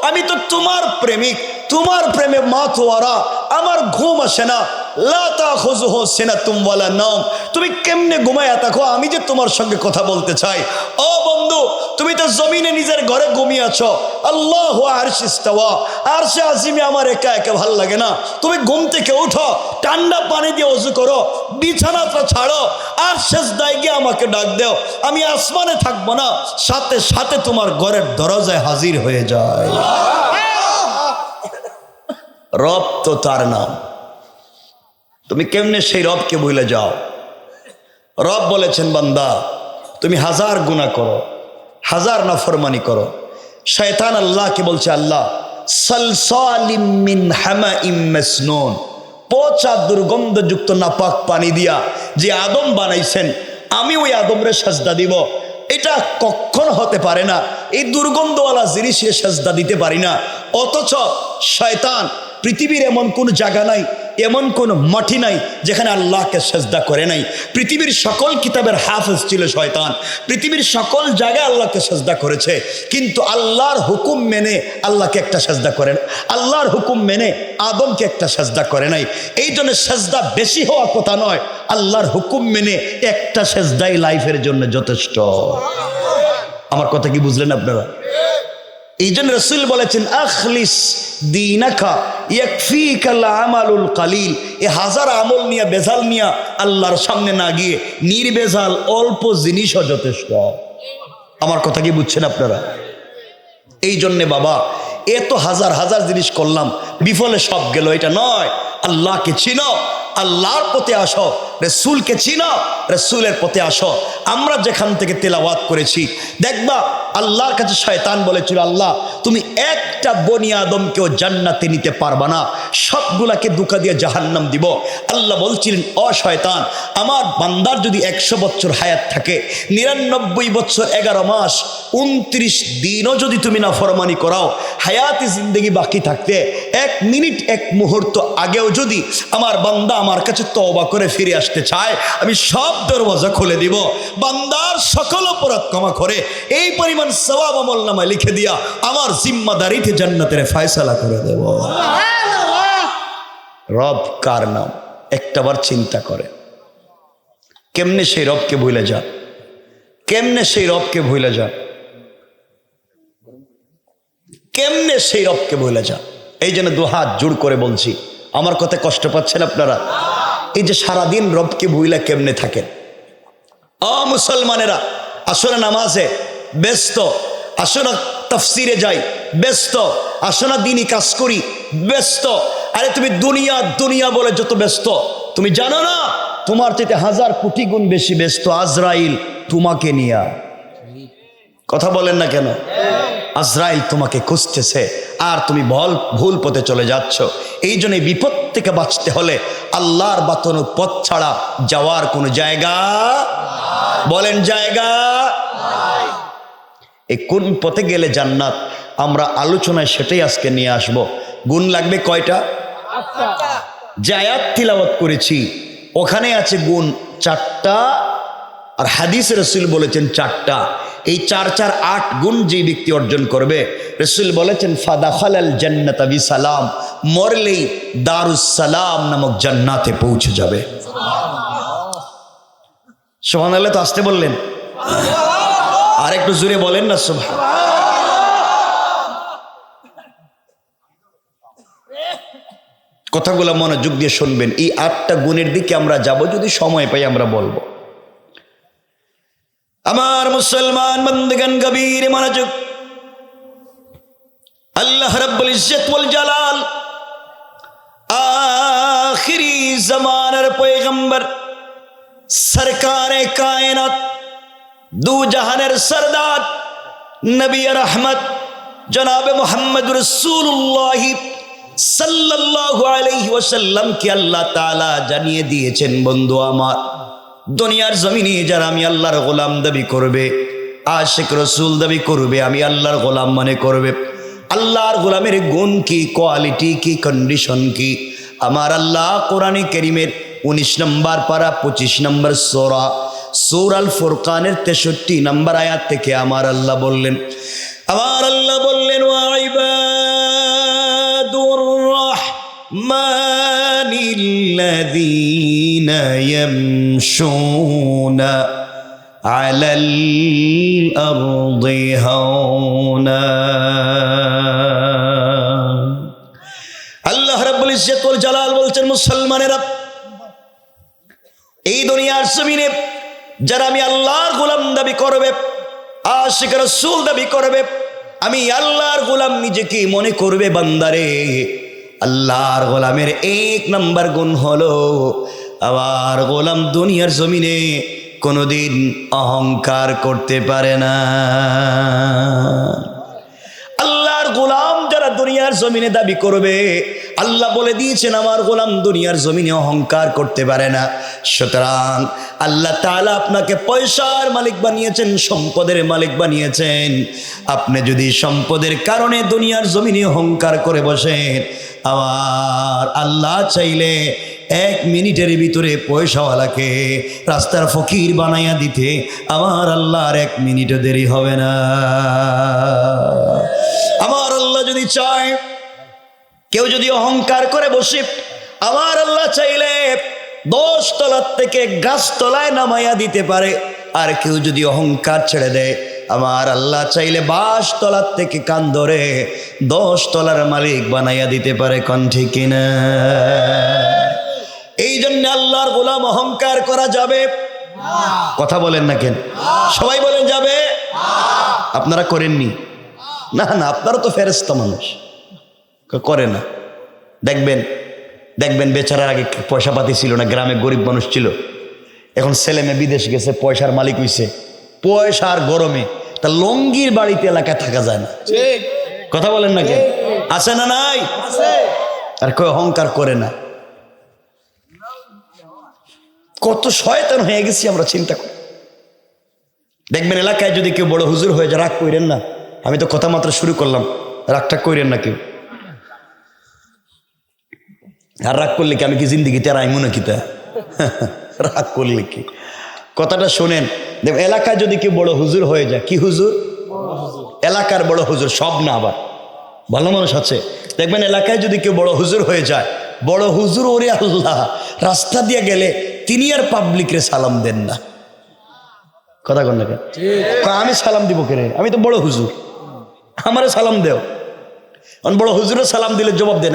আমি তো তোমার প্রেমিক, তোমার প্রেমে মাতোয়ারা, আমার ঘুম আসে না। লা তাখুযুহু সিনাতুম ওয়ালা নাওম, তুমি কেমনে ঘুমায়া থাকো? আমি যে তোমার সঙ্গে কথা বলতে চাই। ও বন্ধু, তুমি তো জমিনে নিজের ঘরে ঘুমিয়ে আছো। আল্লাহু আরশে ইস্তাওয়া, আরশে আজিমে আমার একা একা ভাল লাগে না। তুমি ঘুম থেকে উঠো, ঠান্ডা পানি দিয়ে ওযু করো, বিছানাটা ছাড়ো, আর সিজদায় গিয়ে আমাকে ডাক দাও। আমি আসমানে থাকবো না, সাথে সাথে তোমার ঘরের দরজায় হাজির হয়ে যায়। রব তো তার নাম, তুমি কেমনে সেই রবকে ভুলে যাও? রব বলেছেন, বান্দা তুমি হাজার গুনাহ করো, হাজার নাফরমানি করো। শয়তান আল্লাহকে বলছে, আল্লাহ সালসালিম মিন হামাইম মাসনুন, পচা দুর্গন্ধযুক্ত নাপাক পানি দিয়া যে আদম বানাইছেন, আমি ওই আদমরে সাজদা দিব? এটা কখনো হতে পারে না। এই দুর্গন্ধওয়ালা জিনিসে সাজদা দিতে পারি না। অথচ শয়তান পৃথিবীর এমন কোন জায়গা নাই, এমন কোন মাটি নাই যেখানে আল্লাহকে সাজদা করে নাই। পৃথিবীর সকল কিতাবের হাফেজ ছিল শয়তান, পৃথিবীর সকল জায়গায় আল্লাহকে সাজদা করেছে, কিন্তু আল্লাহর হুকুম মেনে আল্লাহকে একটা সাজদা করেন, আল্লাহর হুকুম মেনে আদমকে একটা সাজদা করে নাই। এই জন্য সাজদা বেশি হওয়া কথা নয়, আল্লাহর হুকুম মেনে একটা সাজদাই লাইফের জন্য যথেষ্ট। আমার কথা কি বুঝলেন আপনারা? এই জন্য রাসূল বলেছেন, আখলিস দীনাকা ইয়াকফিকাল আমালুল কালিল। এই হাজার আমল নিয়ে, বেজাল নিয়ে আল্লাহর সামনে না গিয়ে নির্বেজাল অল্প জিনিসও যথেষ্ট। আমার কথা কি বুঝছেন আপনারা? এই জন্যে বাবা, এত হাজার হাজার জিনিস করলাম, বিফলে সব গেল, এটা নয়। আল্লাহকে চিনো, আল্লাহর পথে আসো, রাসূলকে চিনো, রাসূলের পথে আসো। আমরা যেখান থেকে তেলাওয়াত করেছি, দেখবা আল্লাহর কাছে শয়তান বলেছিল, আল্লাহ তুমি একটা বনি আদমকেও জান্নাতে নিতে পারবা না, সবগুলাকে ধোঁকা দিয়ে জাহান্নাম দিব। আল্লাহ বলছিলেন, ও শয়তান, আমার বান্দার যদি 100 বছর হায়াত থাকে, 99 বছর 11 মাস 29 দিনও যদি তুমি না ফরমানি করাও, হায়াতি জিন্দেগি বাকি থাকতে 1 মিনিট 1 মুহূর্ত আগেও যদি আমার বান্দা আমার কাছে তওবা করে ফিরে আসতে চায়, আমি সব দরওয়াজা খুলে দিব। বান্দার সকল অপরাধ ক্ষমা করে এই পরিমাণ সওয়াব আমলনামায় লিখে দিয়া আমার জিম্মাদারিতে জান্নাতের ফয়সালা করে দেব। রব কার নাম একটাবার চিন্তা করে। কেমনে সেই রবকে ভুলে যা, কেমনে সেই রবকে ভুলে যা, কেমনে সেই রবকে ভুলে যা। এই জন্য দুহাত জোড় করে বলছি, আমার কথা কষ্ট পাচ্ছেন আপনারা? এই যে সারাদিন রবকে ভুলে কেমনে থাকেন? মুসলমানেরা, আসো না নামাজে ব্যস্ত, আসো না তাফসিরে যাই ব্যস্ত, আসো না দিনই কাজ করি ব্যস্ত। আরে তুমি দুনিয়া দুনিয়া বলে যত ব্যস্ত, তুমি জানো না তোমার চাইতে 1000 কোটি গুণ বেশি ব্যস্ত আজরাইল তোমাকে নিয়া। কথা বলেন না কেন? আজরাইল তোমাকে খুঁজতেছে আর তুমি ভুল পথে চলে যাচ্ছ। এই জন্য বিপদ থেকে বাঁচতে হলে আল্লাহর বাতানো পথ ছাড়া যাওয়ার কোনো জায়গা, বলেন জায়গা। এই কোন পথে গেলে জান্নাত, আমরা আলোচনায় সেটাই আজকে নিয়ে আসব। গুণ লাগবে কয়টা? যে আয়াত তিলাওয়াত করেছি ওখানে আছে গুণ 4টা, আর হাদিসে রাসূল বলেছেন 4টা। এই 4 4 8 গুণ যে ব্যক্তি অর্জন করবে, রাসূল বলেছেন ফাদাখালাল জান্নাতা বিসালাম, মরলেই দারুস সালাম নামক জান্নাতে পৌঁছে যাবে। সুবহানাল্লাহ। তো আসতে বললেন, আর একটু জোরে বলেন না সুবহান। কথাগুলো মনোযোগ দিয়ে শুনবেন। এই 8টা গুণের দিকে আমরা যাব, যদি সময় পাই আমরা বলবো। আমার মুসলমান বন্ধুগণ, গভীর মনোযোগ। আল্লাহ রাব্বুল ইজ্জত ওয়াল জালাল আখিরি জামানার পয়গম্বর সরকারে কায়নাত, দু জাহানের সরদার নবী রহমত জনাবে মুহাম্মদ রাসূলুল্লাহ সাল্লাল্লাহু আলাইহি ওয়াসাল্লাম কে আল্লাহ তাআলা জানিয়ে দিয়েছেন, বন্ধু আমার, দুনিয়ার জমিনে যারা আমি আল্লাহর গোলাম দাবি করবে, আশিক রাসূল দাবি করবে, আমি আল্লাহর গোলাম মনে করবে, আল্লাহর গোলামের গুণ কি, কোয়ালিটি কি, কন্ডিশন কি, আমার আল্লাহ কোরআনে কারীমের 19 নম্বর পারা 25 নম্বর সূরা আল ফুরকানের 63 নম্বর আয়াত থেকে আমার আল্লাহ বললেন, ওয়া ইবাদ الذين يمشون على الأرض هونا আল্লাহ রাব্বুল ইজ্জত ওয়াল জালাল বলছেন, মুসলমানেরা, এই দুনিয়ার জমিনে যারা আমি আল্লাহর গোলাম দাবি করবে, আশিক রাসূল দাবি করবে, আমি আল্লাহর গোলাম নিজেকে মনে করবে, বান্দারে, আল্লাহর গোলামের এক নাম্বার গুণ হলো আবার গোলাম দুনিয়ার জমিনে কোনোদিন অহংকার করতে পারে না। আল্লাহর গোলাম যারা দুনিয়ার জমিনে দাবি করবে, আল্লাহ বলে দিয়েছেন আমার গোলাম দুনিয়ার জমিনে অহংকার করতে পারে না। সুতরাং আল্লাহ তাআলা আপনাকে পয়সার মালিক বানিয়েছেন, সম্পদের মালিক বানিয়েছেন। আপনি যদি সম্পদের কারণে দুনিয়ার জমিনে অহংকার করে বসেন, আবার আল্লাহ চাইলে 1 মিনিটের ভিতরে পয়সাওয়ালাকে রাস্তার ফকির বানাইয়া দিতে আমার আল্লাহর 1 মিনিটও দেরি হবে না। আমার আল্লাহ যদি চায়, কেউ যদি অহংকার করে বসে, আমার আল্লাহ চাইলে 10 তলার থেকে গাছতলায় নামাইয়া দিতে পারে। আর কেউ যদি অহংকার ছেড়ে দেয়, আমার আল্লাহ চাইলে 22 তলার থেকে কান ধরে 10 তলার মালিক বানাইয়া দিতে পারে। কোন ঠিক কিনা? এই জন্য আল্লাহর গোলাম অহংকার করা যাবে? কথা বলেন না কেন? সবাই বলেন যাবে? আপনারা করেননি? না না, আপনারা তো ফেরেশতা মানুষ, করে না। দেখবেন দেখবেন বেচারার আগে পয়সা পাতি ছিল না, গ্রামে গরিব মানুষ ছিল, এখন ছেলে মেয়ে বিদেশ গেছে, পয়সার মালিক হইছে। পয়সার গরমে তা লঙ্গির বাড়িতে এলাকায় থাকা যায় না। কথা বলেন না কেন? আছে না নাই? আর কেউ অহংকার করে না। কত শয়তান হয়ে গেছি আমরা, চিন্তা করি। দেখবেন এলাকায় যদি কেউ বড় হুজুর হয়ে যায়, রাগ কইরেন না, আমি তো কথা মাত্র শুরু করলাম, রাগটা কইরেন না কেউ। আর রাগ করলে কি আমি কি জিন্দিগিতে আর আইমু নাকি? তা রাগ করলে কি? কথাটা শোনেন, এলাকায় যদি কেউ বড় হুজুর হয়ে যায়, কি হুজুর? এলাকার বড় হুজুর, সব না, আবার ভালো মানুষ আছে। দেখবেন এলাকায় যদি কেউ বড় হুজুর হয়ে যায়, বড় হুজুর ওরে আল্লাহ রাস্তা দিয়ে গেলে তিনি আর পাবলিকরে সালাম দেন না। কথা কন না কেন? আমি সালাম দিব কেন? আমি তো বড় হুজুর, আমারে সালাম দেও। বড় হুজুরে সালাম দিলে জবাব দেন,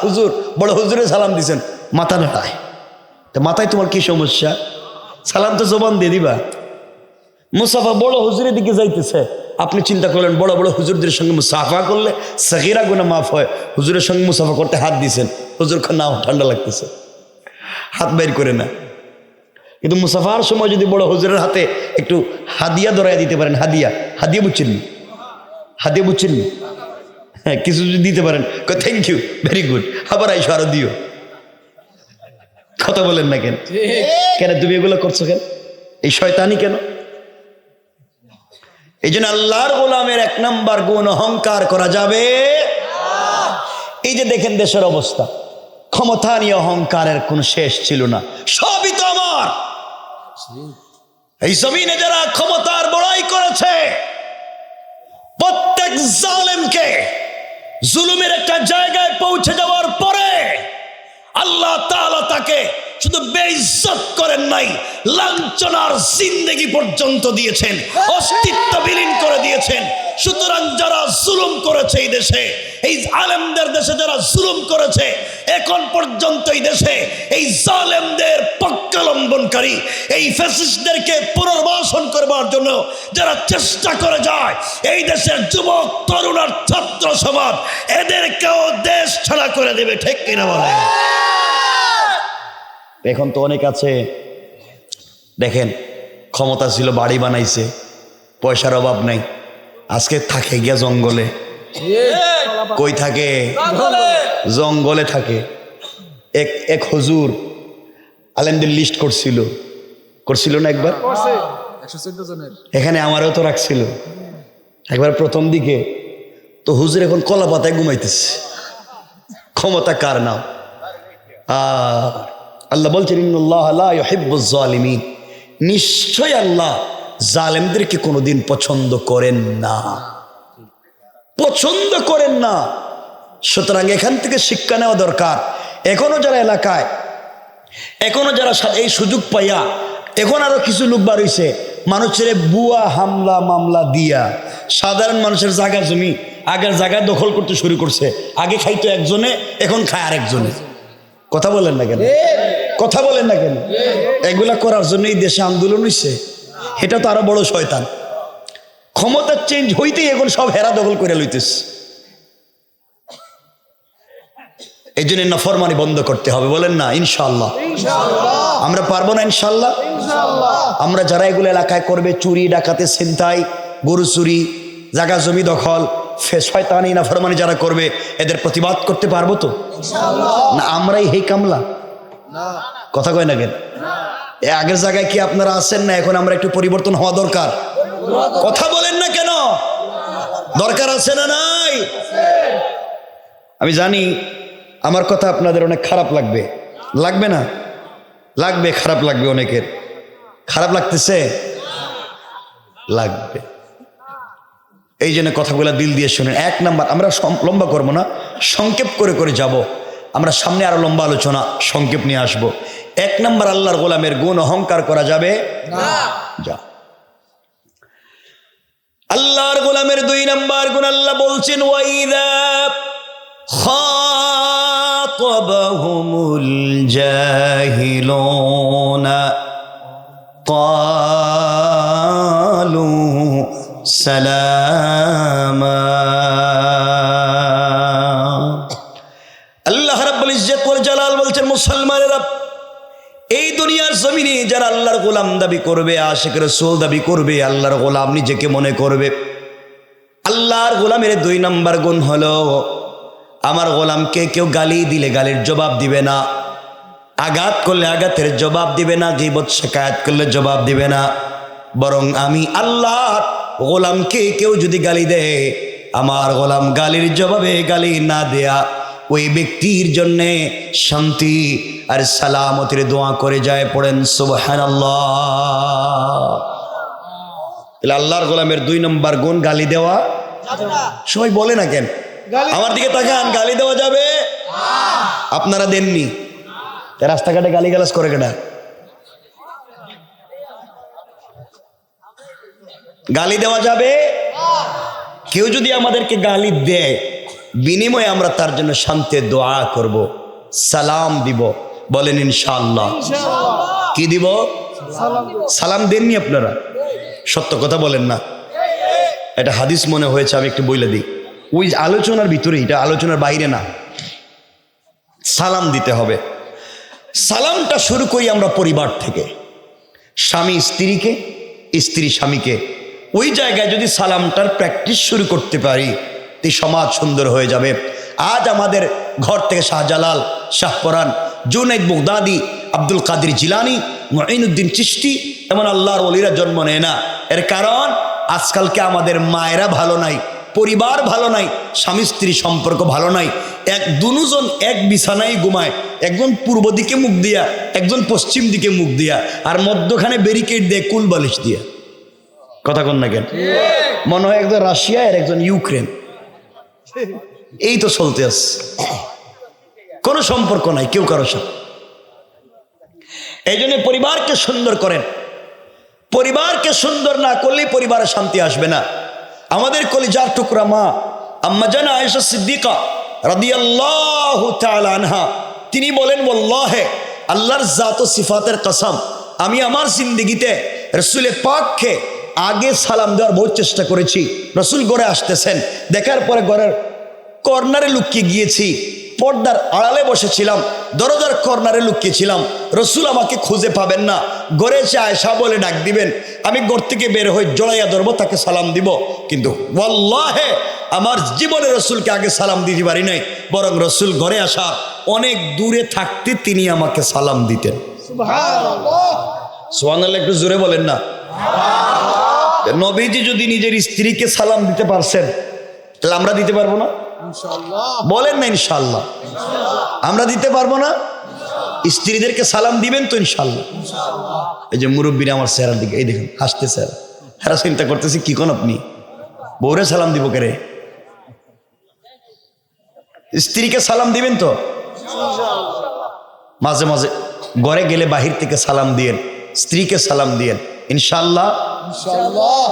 হুজুর বড় হুজুরে সালাম দিছেন, মাথা নাড়ায়। তো মাথায় তোমার কি সমস্যা? সালাম তো জবান দিয়ে দিবা। মুসাফা বড় হুজুরের দিকে যাইতেছে, আপনি চিন্তা করলেন বড় বড় হুজুরদের সঙ্গে মুসাফা করলে সাগীরা গুনাহ মাফ হয়, হুজুরের সঙ্গে মুসাফা করতে হাত দিছেন, হুজুর নাও ঠান্ডা লাগতেছে, হাত বাইর করে না। কিন্তু মুসাফার সময় যদি বড় হুজুরের হাতে একটু হাদিয়া ধরাইয়া দিতে পারেন, হাদিয়া হাদিয়া বুঝছেন? হাদিয়া বুঝছেন? হ্যাঁ, কিছু যদি দিতে পারেন, থ্যাংক ইউ, ভেরি গুড, আবার আইসো আরো দিও। কথা বলেন না কেন? কেন তুমি এগুলো করছো কেন? এই শয়তানি কেন? এই জন্য আল্লাহর গোলামের 1 নাম্বার গুণ অহংকার করা যাবে। এই যে দেখেন দেশের অবস্থা, ক্ষমতা নিয়ে অহংকারের কোন শেষ ছিল না, সবই তো আমার। এই জমিনে যারা ক্ষমতার বড়াই করেছে, প্রত্যেক জালেমকে জুলুমের একটা জায়গায় পৌঁছে যাওয়ার পরে আল্লাহ তাআলা তাকে শুধু বেইজ্জত করেন নাই, লাঞ্ছনার জিন্দেগি পর্যন্ত দিয়েছেন, অস্তিত্ব বিলীন করে দিয়েছেন। সুতরাং যারা জুলুম করেছে এই দেশে, এই আলেমদের দেশে যারা জুলুম করেছে, এখন পর্যন্ত এই দেশে এই জালেমদের পক্ষাবলম্বনকারী, এই ফ্যাসিস্টদেরকে পুনর্বাসন করবার জন্য যারা চেষ্টা করে যায়, এই দেশের যুবক তরুণ আর ছাত্র সমাজ এদেরকেও দেশ ছাড়া করে দেবে। ঠিক কিনা বলে? এখন তো অনেক আছে, দেখেন ক্ষমতা ছিল, বাড়ি বানাইছে, পয়সার অভাব নাই, আজকে থাকে গিয়া জঙ্গলে। কই থাকে? জঙ্গলে থাকে। এক হুজুর আলেমদের লিস্ট করছিল না একবার, এখানে আমারও তো রাখছিল একবার প্রথম দিকে। তো হুজুর এখন কলা পাতায় ঘুমাইতেছে। ক্ষমতা কার নাম? আল্লাহ বলছেন ইন্নাল্লাহ লা ইউহিব্বুজ জালিমিন, নিশ্চয় আল্লাহ জালেমদেরকে কোনোদিন পছন্দ করেন না, পছন্দ করেন না। সুতরাং এখান থেকে শিক্ষা নেওয়া দরকার। এখনো যারা এলাকায় এখনো যারা এই সুযোগ পাইয়া এখন আরো কিছু লোক বার হইছে মানুষের বুয়া হামলা মামলা দিয়া সাধারণ মানুষের জায়গা জমি আগের জায়গায় দখল করতে শুরু করছে। আগে খাইতো একজনে, এখন খায় আরেকজনে। কথা বলেন না কেন? কথা বলেন না কেন? এগুলা করার জন্য এই দেশে আন্দোলন হইছে। এটা তো আরো বড় শয়তান। ক্ষমতা চেঞ্জ হইতেই এখন সব হেরা দখল করে লইতেছে। এই জন্য নাফরমানি বন্ধ করতে হবে, বলেন না ইনশাআল্লাহ? আমরা পারবো না ইনশাআল্লাহ? আমরা যারা এগুলো এলাকায় করবে, চুরি ডাকাতে ছিনতাই গরু চুরি জায়গা জমি দখল শয়তানি নাফরমানি যারা করবে এদের প্রতিবাদ করতে পারবো তো না? আমরাই হেই কামলা? কথা কয় না কেন? আগের জায়গায় কি আপনারা আছেন না? এখন আমরা একটু পরিবর্তন হওয়া দরকার। কথা বলেন না কেন? দরকার আছে না নাই? আমি জানি আমার কথা আপনাদের অনেক খারাপ লাগবে, লাগবে না? লাগবে, খারাপ লাগবে অনেকের। খারাপ লাগতেছে? লাগবে। এই জন্য কথাগুলো দিল দিয়ে শুনেন। এক নাম্বার, আমরা লম্বা করবো না, সংক্ষেপ করে করে যাব। আমরা সামনে আরো লম্বা আলোচনা সংক্ষেপ নিয়ে আসব। এক নাম্বার, আল্লাহর গোলামের গুণ অহংকার করা যাবে না। যা আল্লাহর গোলামের 2 নাম্বার গুণ আল্লাহ বলছেন, ওয়াইদা খাতাবাহুমুল জাহিলুনা ক্বালু সালামা। আল্লাহ রাব্বুল ইজ্জত ওয়াল জালাল বলছেন, মুসলমানেরা এই দুনিয়ার জমিনে যারা আল্লাহর গোলাম দাবি করবে, আশিক রাসূল দাবি করবে, আল্লাহর গোলাম নিজেকে মনে করবে, আল্লাহর গোলামের 2 নাম্বার গুণ হলো, আমার গোলামকে কেউ গালি দিলে গালির জবাব দিবে না, আঘাত করলে আঘাতের জবাব দিবে না, গীবত শিকায়াত করলে জবাব দিবে না। বরং আমি আল্লাহর গোলামকে কেউ যদি গালি দেয়, আমার গোলাম গালির জবাবে গালি না দেয়া ওই ব্যক্তির জন্যে শান্তি আর সালামতের দোয়া করে যায়। পড়েন সুবহানাল্লাহ। আল্লাহর গোলামের 2 নম্বর গুণ গালি দেওয়া। সবাই বলে না কেন? আমার দিকে তাকান, গালি দেওয়া যাবে? আপনারা দেননি, রাস্তাঘাটে গালিগালাজ করে কেনা? গালি দেওয়া যাবে? কেউ যদি আমাদেরকে গালি দেয়, বিনিময়ে আমরা তার জন্য শান্তির দোয়া করব, সালাম দিব। বলেন ইনশাআল্লাহ। কি দিব? সালাম দেননি আপনারা? সত্য কথা বলেন না? এটা হাদিস মনে হয়েছে, আমি একটু বলে দিই। ওই আলোচনার ভিতরে, এটা আলোচনার বাইরে না। সালাম দিতে হবে। সালামটা শুরু করি আমরা পরিবার থেকে, স্বামী স্ত্রীকে, স্ত্রী স্বামীকে। ওই জায়গায় যদি সালামটার প্র্যাকটিস শুরু করতে পারি, এই সমাজ সুন্দর হয়ে যাবে। আজ আমাদের ঘর থেকে শাহজালাল, শাহপরান, জুনাইদ বাগদাদি, আব্দুল কাদের জিলানি, মুঈনুদ্দিন চিশতি এমন আল্লাহর ওলিরা জন্ম নেয় না। এর কারণ আজকালকে আমাদের মায়েরা ভালো নাই, পরিবার ভালো নাই, স্বামী স্ত্রী সম্পর্ক ভালো নাই। দুজন এক বিছানায় ঘুমায়, একজন পূর্ব দিকে মুখ দিয়া, একজন পশ্চিম দিকে মুখ দিয়া, আর মধ্যখানে ব্যারিকেড দিয়ে, কুল বালিশ দিয়া। কথা কন না কেন? মনে হয় একজন রাশিয়া আর একজন ইউক্রেন। এই তো চলতে আছে, কোনো সম্পর্ক নাই কেউ কারোর সাথে। এই জন্য পরিবারকে সুন্দর করেন। পরিবারকে সুন্দর না করলে পরিবারে শান্তি আসবে না। আমাদের কলিজার টুকরা মা আম্মা জানা আয়েশা সিদ্দিকা রাদিয়াল্লাহু তাআলা আনহা, তিনি বলেন, ওয়াল্লাহি, আল্লাহর জাত ও সিফাতের কসম, আমি আমার জিন্দেগিতে রাসূলের পাককে আগে সালাম দেওয়ার বহুত চেষ্টা করেছি। রাসূল ঘরে আসতেছেন, দেখার পরে ঘরের কর্নারে লুকিয়ে গিয়েছি, পর্দার আড়ালে বসেছিলাম, দরজার কর্নারে লুকিয়েছিলাম। রাসূল আমাকে খুঁজে পাবেন না, ঘরে এসে আয়েশা বলে ডাক দিবেন, আমি ঘর থেকে বের হয়ে জড়াইয়া ধরবো, তাকে সালাম দিব। কিন্তু ওয়াল্লাহি আমার জীবনে রাসূলকে আগে সালাম দিতে পারি নাই, বরং রাসূল ঘরে আসা অনেক দূরে থাকতে তিনি আমাকে সালাম দিতেন। সুবহানাল্লাহ। সুবহানাল্লাহ একটু জোরে বলেন না? নবীজি যদি নিজের স্ত্রীকে সালাম দিতে পারছেন, তাহলে আমরা দিতে পারবো না? বলেন না ইনশাআল্লাহ? আমরা দিতে পারবো না? স্ত্রীদেরকে সালাম দিবেন তো ইনশাআল্লাহ? এই যে মুরব্বীরা আমার চেহারার দিকে, এই দেখুন হাসতেছে, এরা চিন্তা করতেছি কি কোন আপনি বউরে সালাম দিব কে? স্ত্রীকে সালাম দিবেন তো? মাঝে মাঝে ঘরে গেলে বাহির থেকে সালাম দিয়েন, স্ত্রীকে সালাম দিয়েন, ইনশাআল্লাহ।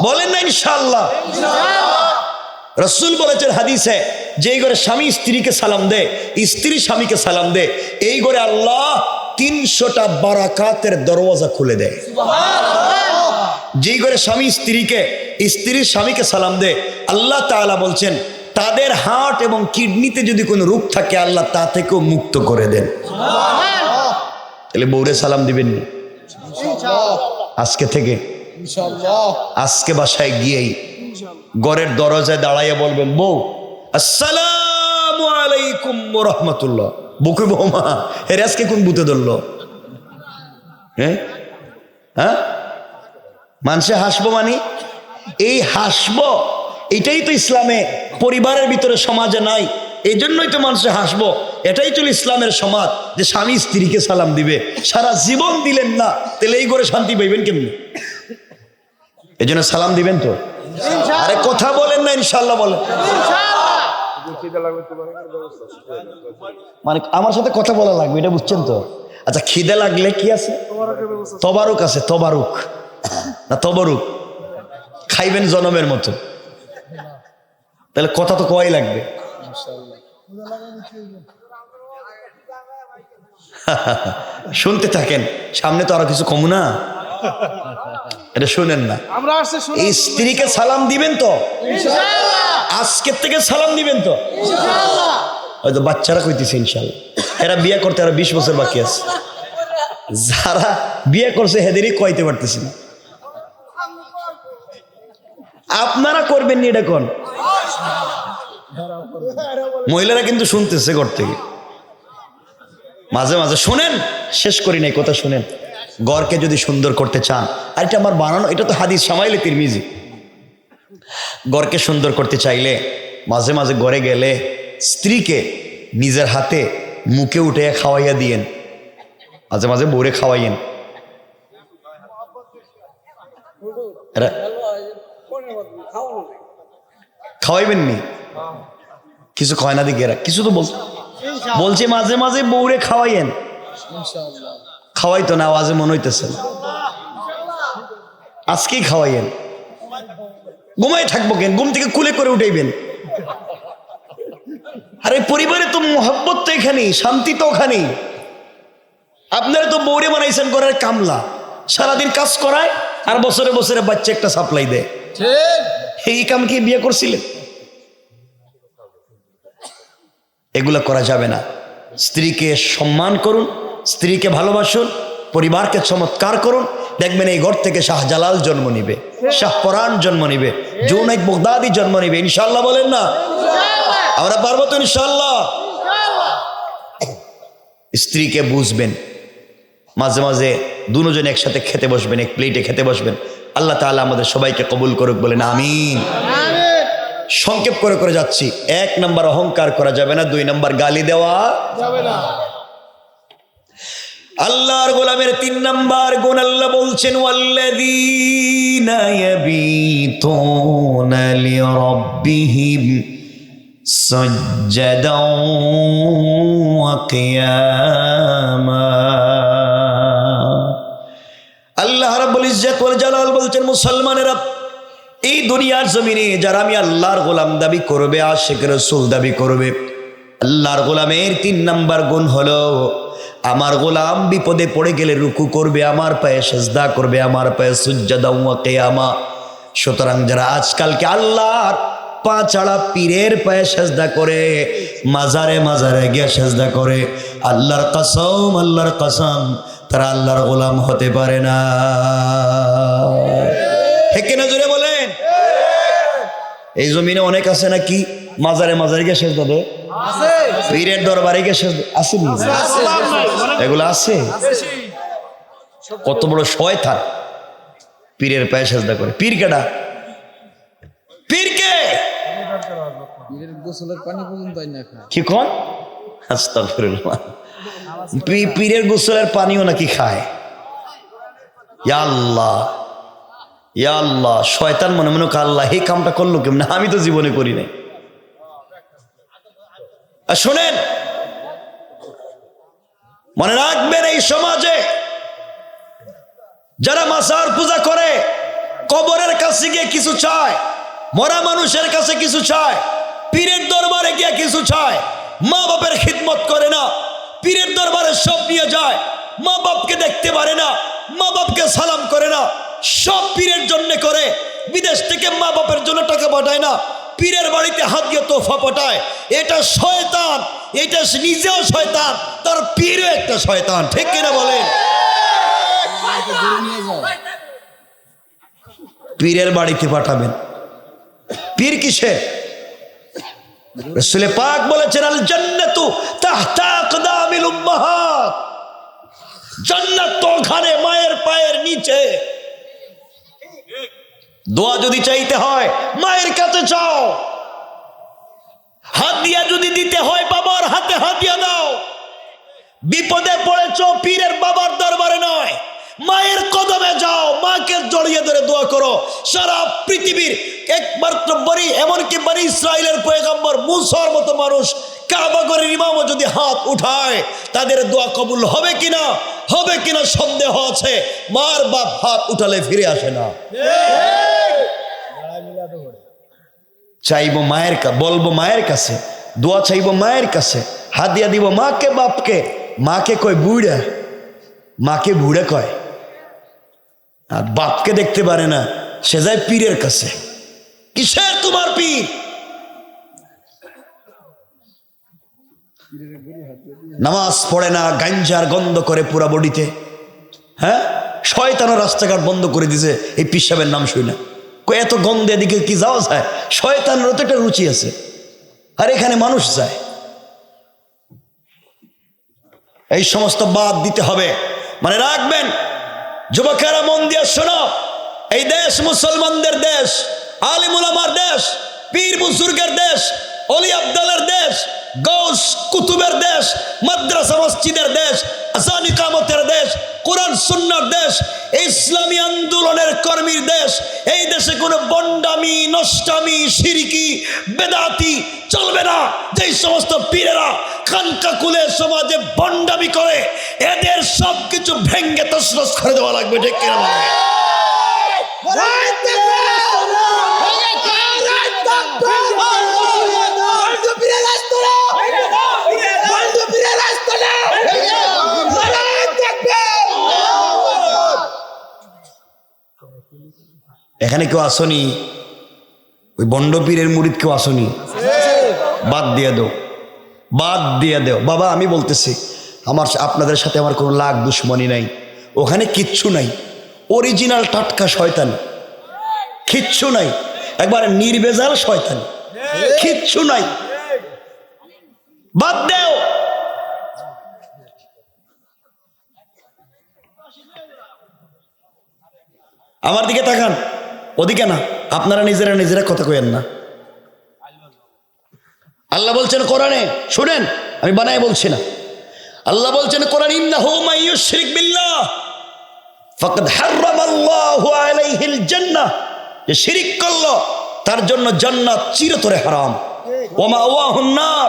বলেন না ইনশাআল্লাহ। রাসূল বলেছেন হাদিসে, যেই ঘরে স্বামী স্ত্রীকে সালাম দেয়, স্ত্রী স্বামীকে সালাম দেয়, এই ঘরে আল্লাহ 300টা বারাকাতের দরওয়াজা খুলে দেয়। যেই ঘরে স্বামী স্ত্রীকে, স্ত্রী স্বামীকে সালাম দেয়, আল্লাহ তাআলা বলছেন তাদের হার্ট এবং কিডনিতে যদি কোনো রোগ থাকে আল্লাহ তা থেকেও মুক্ত করে দেন। তাহলে বউরে সালাম দিবেন না আজকে থেকে? আজকে বাসায় গিয়েই ঘরের দরজায় দাঁড়াইয়া বলবেন, বউ আসসালামু আলাইকুম ওয়া রাহমাতুল্লাহ। বউকে, বৌমা এর আজকে কোন ভূতে ধরলো? হ্যাঁ, মানুষে হাসবো মানে এই হাসবো, এটাই তো ইসলামে পরিবারের ভিতরে সমাজে নাই, এই জন্যই তো মানুষে হাসবো। এটাই চল ইসলামের সমাজ, যে স্বামী স্ত্রীকে সালাম দিবে। সারা জীবন দিলেন না, তাহলে এই করে শান্তি পাইবেন কেমনি? এই জন্য সালাম দিবেন তো। আরে কথা বলেন না ইনশাআল্লাহ বলেন। মানে আমার সাথে কথা বলা লাগবে, এটা বুঝছেন তো? আচ্ছা, খিদে লাগলে কি আছে? তবারুক আছে, তবারুক না তবরুক, খাইবেন জনমের মতো। তাহলে কথা তো কয় লাগবে। শুনতে থাকেন, সামনে তো আরো কিছু কম না, এটা শুনেন না। এই স্ত্রীকে সালাম দিবেন তো? আজকের থেকে সালাম দিবেন তো? হয়তো বাচ্চারা কইতেছে ইনশাআল্লাহ, এরা বিয়ে করতে আরো 20 বছর বাকি আছে। যারা বিয়ে করছে হেদেরই কইতে পারতেছি না। আপনারা করবেন নি এটা কোন? মহিলারা কিন্তু শুনতেছে ঘর থেকে, মাঝে মাঝে শোনেন, শেষ করি নাই কথা শুনেন। ঘরকে যদি সুন্দর করতে চান, আর এটা আমার বানানো, এটা তো হাদিস শামাইলে তিরমিজি। ঘরকে সুন্দর করতে চাইলে মাঝে মাঝে ঘরে গেলে স্ত্রীকে নিজের হাতে মুখে উঠে খাওয়াইয়া দিয়েন, মাঝে মাঝে বউরে খাওয়াইয়েন। খাওয়াইবেন নি? কিছু কয় না দিকে, এরা কিছু তো বলছে মাঝে মাঝে বউরে খাওয়াইয়েন। খাওয়াই তো না, আওয়াজে মনে হইতেছে না। আজকেই খাওয়াইয়েন। ঘুমাই থাকবো কেন? ঘুম থেকে কুলে করে উঠাইবেন। আরে পরিবারে তো মোহাব্বত তো এখানেই, শান্তি তো ওখানেই। আপনারা তো বউরে বানাইছেন ঘরের কামলা, সারাদিন কাজ করায় আর বছরে বছরে বাচ্চা একটা সাপ্লাই দেয়। এই কাম কি বিয়ে করছিলেন? এগুলা করা যাবে না। স্ত্রীকে সম্মান করুন, স্ত্রীকে ভালোবাসুন, পরিবারকে চমৎকার করুন। দেখবেন এই ঘর থেকে শাহজালাল জন্ম নিবে, শাহপরান জন্ম নিবে, জুনাইদ বাগদাদি জন্ম নিবে। ইনশাআল্লাহ বলেন না? আমরা পারবো তো ইনশাআল্লাহ? স্ত্রীকে বুঝবেন, মাঝে মাঝে দুজন একসাথে খেতে বসবেন, এক প্লেটে খেতে বসবেন। আল্লাহ তাআলা আমাদের সবাইকে কবুল করুক, বলেন আমিন। সংক্ষেপ করে করে যাচ্ছি। 1 নাম্বার অহংকার করা যাবে না, 2 নাম্বার গালি দেওয়া যাবে না। আল্লাহর গোলামের 3 নাম্বার গুণ আল্লাহ বলছেন, ওয়াল্লাযীনা ইয়াবিতুনা লিরাব্বিহিম সাজ্জাদান ওয়া কিয়ামা। আল্লাহ রাব্বুল ইজ্জত ওয়াল জালাল বলছেন, মুসলমানেরা এই দুনিয়ার জমিনে যারা আমি আল্লাহর গোলাম দাবি করবে, আশিক রাসূল দাবি করবে, আল্লাহর গোলামের 3 নাম্বার গুণ হলো আমার গোলাম বিপদে পড়ে গেলে রুকু করবে, আমার পায়ে সিজদা করবে, আমার পায়ে সুজদা ওয়া কিয়ামা। সুতরাং যারা আজকালকে আল্লাহর পা ছাড়া পীরের পায়ে সিজদা করে, মাজারে মাজারে গিয়ে সিজদা করে, আল্লাহর কসম তারা আল্লাহর গোলাম হতে পারে না। ঠিক না? জোরে বলেন। এই জমিনে অনেক আছে নাকি মাজারে মাজারে গিয়ে সিজদা দেয়, পীরের দরবারে গিয়ে সিজদা আছে, এগুলো আছে। কত বড় শয়তান, পীরের পায়ে সিজদা করে। পীর কেডা? পীরকে পীরের গোসলের পানি পর্যন্ত না খায়। কি কোন? আস্তাগফিরুল্লাহ। পীরের গোসলের পানিও নাকি খায়? ইয়া আল্লাহ, ইয়া আল্লাহ। শয়তান মনে মনে আল্লাহ এই কামটা করলো কেমন? আমি তো জীবনে করি নাই। আর শোনেন, মনে রাখবেন এই এই সমাজে যারা মাজার পূজা করে, কবরের কাছে গিয়ে কিছু চায়, মরা মানুষের কাছে কিছু চায়, পীরের দরবারে গিয়ে কিছু চায়, মা বাপের খিদমত করে না, পীরের দরবারে সব নিয়ে যায়, মা বাপকে দেখতে পারে না, মা বাপকে সালাম করে না, সব পীরের জন্য করে, বিদেশ থেকে মা বাপের জন্য টাকা পাঠায় না, পীরের বাড়িতে হাত দিয়ে তোফা পাঠায়। এটা শয়তান, এটা নিজেও শয়তান, তার পীরও একটা শয়তান, ঠিক কিনা বলেন? পীরের বাড়িতে পাঠাবেন, পীর কিসে? রাসূল পাক বলেছেন আল জান্নাতু তাহতা আকদামিল উম্মাহাত, জান্নাত তো ওখানে মায়ের পায়ের নিচে। দোয়া যদি চাইতে হয় মায়ের কাছে চাও, হাত দিয়া যদি দিতে হয় বাবার হাতে হাত দিয়া দাও। বিপদে পড়েছ পীরের বাবার দরবারে নয়, মায়ের কদমে যাও, মাকে জড়িয়ে ধরে দোয়া করো। সারা পৃথিবীর একমাত্র বনি, এমনকি বনি ইসরাইলের পয়গম্বর মুসার মতো মানুষ কাবাগরের ইমামও যদি হাত উঠায়, তাদের দোয়া কবুল হবে কিনা, হবে কিনা সন্দেহ আছে। মার বাপ হাত উঠালে ফিরে আসে না। চাইবো মায়ের বলবো মায়ের কাছে, দোয়া চাইবো মায়ের কাছে, হাত দিয়া দিব মাকে বাপকে। মাকে কয় বুড়া, মাকে বুড়া কয়, আর বাপকে দেখতে পারে না, সে যায় পীরের কাছে। কিসের তোমার পীর? নামাজ পড়ে না, গাঞ্জার গন্ধ করে পুরা বডিতে। হ্যাঁ, শয়তানও রাস্তাঘাট বন্ধ করে দিছে এই পীর সাহেবের নাম শুই না। এত গন্ধে এদিকে কি যাওয়া যায়? শয়তানের তো একটা রুচি আছে, আর এখানে মানুষ যায়। এই সমস্ত বাদ দিতে হবে। মানে রাখবেন যুবকেরা, মন দিয়ে শোনো, এই দেশ মুসলমানদের দেশ, আলিম উলামার দেশ, পীর বুজুর্গের দেশ, অলি আব্দালের দেশ, গৌস কুতুবের দেশ, মাদ্রাসা মসজিদের দেশ, আযান ইকামতের দেশ, কোরআন সুন্নাহর দেশ, ইসলামী আন্দোলনের কর্মীর দেশ। এই দেশে কোনো বন্ডামি, নষ্টামি, শিরকি, বেদাতি চলবে না। যেই সমস্ত পীরেরা খানকা কুলে সমাজে বন্ডামি করে, এদের সবকিছু ভেঙ্গে তছনছ করে দেওয়া লাগবে, ঠিক কিনা? এখানে কেউ আসনি? ওই বন্ড পীরের মুরিদ কেউ আসনি? বাদ দিয়ে দাও, বাদ দিয়ে দাও। বাবা আমি বলতেছি, আপনাদের সাথে আমার কোনো লাগ দুশ্মনী নাই, ওখানে কিচ্ছু নাই। অরিজিনাল টাটকা শয়তান, কিচ্ছু নাই, একবার নির্বেজাল শয়তান, কিচ্ছু নাই। বাদ দেও। আমার দিকে তাকান, ওদিকে না। আপনারা নিজেরা কথা কইেন না। আল্লাহ বলছেন কোরআনে, শুনেন, আমি বানায় বলছি না। আল্লাহ বলছেন কোরআন, ইন্নাহু মান ইউশরিক বিল্লাহ ফাকাদ হারামাল্লাহু আলাইহিল জান্নাহ, যে শিরক করলো তার জন্য জান্নাত চিরতরে হারাম। ওয়া মাওয়াহুন নার,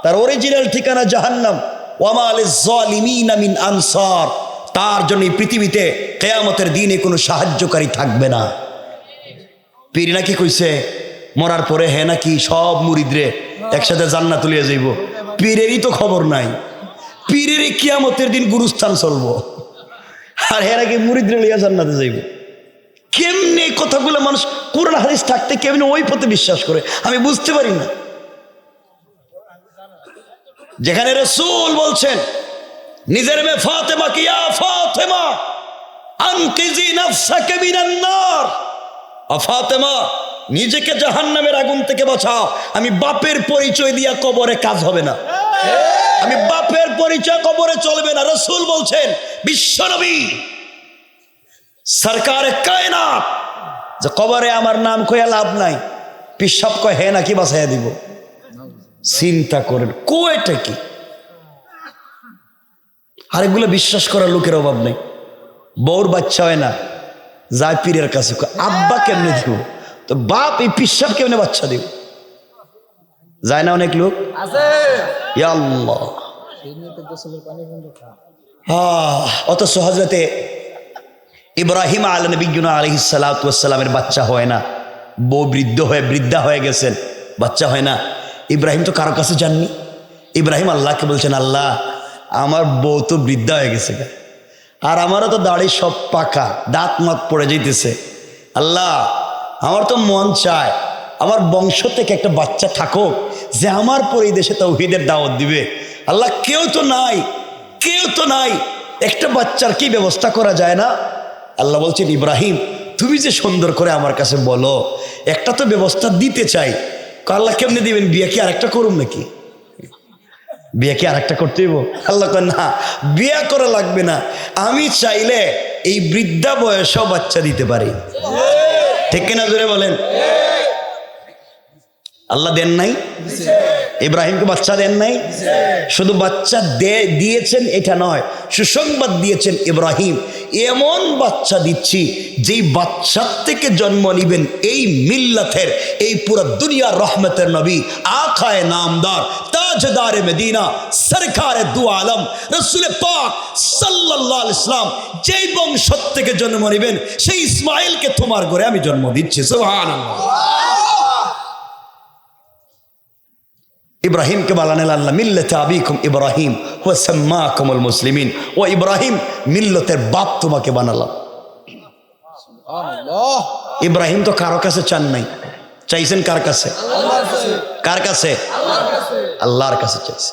তার অরিজিনাল ঠিকানা জাহান্নাম। ওয়া মা লিজ জালিমিনা মিন আনসার, তার জন্য এই পৃথিবীতে কিয়ামতের দিনে কোনো সাহায্যকারী থাকবে না। পীর নাকি কইছে মরার পরে হে নাকি সব মুরিদরে একসাথে জান্নাত তুলিয়ে যাইব। পীরেরই তো খবর নাই, পীরেরই কিয়ামতের দিন গুরুস্থান চলবো, আর হে নাকি মুরিদরে লইয়া জান্নাতে যাইব। কেমনে কথাগুলো মানুষ কোরআন হাদিস থাকতে কেমনে ওই পথে বিশ্বাস করে, আমি বুঝতে পারি না। যেখানে রাসূল বলছেন নিজের মেয়ে ফাতেমা কি, ইয়া ফাতেমা আনকিজি নাফসাকা মিনান নার, ফাতেমা নিজেকে জাহান্নামের আগুন থেকে বাঁচাও। আমি বাপের পরিচয় দিয়া কবরে কাজ হবে না, আমি বাপের পরিচয় কবরে চলবে না। রাসূল বলছেন, বিশ্বনবী সরকারে কায়নাত, যে কবরে আমার নাম কইয়া লাভ নাই, পিসাব কয় হে নাকি বাঁচাইয়া দিব। চিন্তা করেন কোয়েটা কি। আর এগুলো বিশ্বাস করার লোকের অভাব নেই। বউর বাচ্চা হয় না, যায় পীরের কাছে, আব্বা কেমনে দিব, তো বাপ এই পিসাব কেমনে বাচ্চা দিব, যায় না অনেক লোক। ইয়া আল্লাহ, অথচ হজরতে ইব্রাহিম আলাইহিস সালাতু ওয়াস সালামের বাচ্চা হয় না, বউ বৃদ্ধা হয়ে গেছেন, বাচ্চা হয় না। ইব্রাহিম তো কারো কাছে যাননি। ইব্রাহিম আল্লাহকে বলছেন, আল্লাহ আমার বউ তো বৃদ্ধা হয়ে গেছে, আর আমারও তো দাড়ি সব পাকা, দাঁত মাত পড়ে যাইতেছে। আল্লাহ আমার তো মন চায় আমার বংশ থেকে একটা বাচ্চা থাকুক যে আমার পর এই দেশে তাওহীদের দাওয়াত দিবে। আল্লাহ কেউ তো নাই, একটা বাচ্চার কি ব্যবস্থা করা যায় না? আল্লাহ বলছেন, ইব্রাহিম তুমি যে সুন্দর করে আমার কাছে বলো, একটা তো ব্যবস্থা দিতে চাই। আল্লাহ কেমনে দিবেন? বিয়ে কি আরেকটা করুন নাকি? বিয়ে কি আরেকটা করতে হইব? আল্লাহ কয় না, বিয়ে করা লাগবে না, আমি চাইলে এই বৃদ্ধা বয়সেও বাচ্চা দিতে পারি। ঠিক কিনা জোরে বলেন? আল্লাহ দেন নাই? ইব্রাহিমকে বাচ্চা দেন নাই? শুধু বাচ্চা দিয়েছেন এটা নয়, সুসংবাদ দিয়েছেন, ইব্রাহিম এমন বাচ্চা দিচ্ছি যেই বাচ্চার থেকে জন্ম নিবেন এই মিল্লাতের, এই পুরো দুনিয়ার রহমতের নবী, আকায়ে নামদার, তাজদারে মদিনা, সরকারে দু আলম, রাসূল পাক সাল্লাল্লাহু আলাইহি ওয়াসাল্লাম যেই বংশ থেকে জন্ম নিবেন সেই ইসমাইলকে তোমার ঘরে আমি জন্ম দিচ্ছি। সুবহানাল্লাহ। ইব্রাহিমকে বানালেন আল্লাহ মিল্লাতে আবিকুম ইব্রাহিম ওয়া সাম্মাকুমুল মুসলিমিন। ও ইব্রাহিম, মিল্লতের বাপ তোমাকে বানালাম। ইব্রাহিম তো কারো কাছে চান নাই, চাইছেন কার কাছে? কার কাছে? আল্লাহর কাছে চাইছে,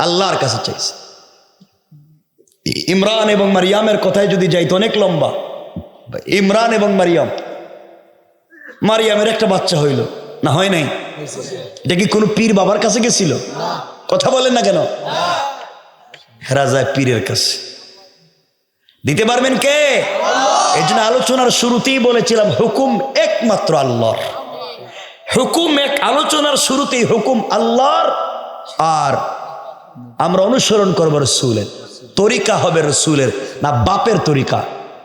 আল্লাহর কাছে চাইছে। ইমরান এবং মারিয়ামের কথায় যদি যাইতো অনেক লম্বা। ইমরান এবং মারিয়ামের একটা বাচ্চা হইল না, হয় নাই? এটা কি কোনো পীর বাবার কাছে গেছিল? কথা বলেন না কেন? হেরা যায় পীরের কাছে। দিতে পারবেন কে? এই জন্য আলোচনার শুরুতেই বলেছিলাম হুকুম একমাত্র আল্লাহর। হুকুম এক, আলোচনার শুরুতেই হুকুম আল্লাহর, আর আমরা অনুসরণ করবো রসুলের। তরিকা হবে রসুলের, না বাপের তরিকা,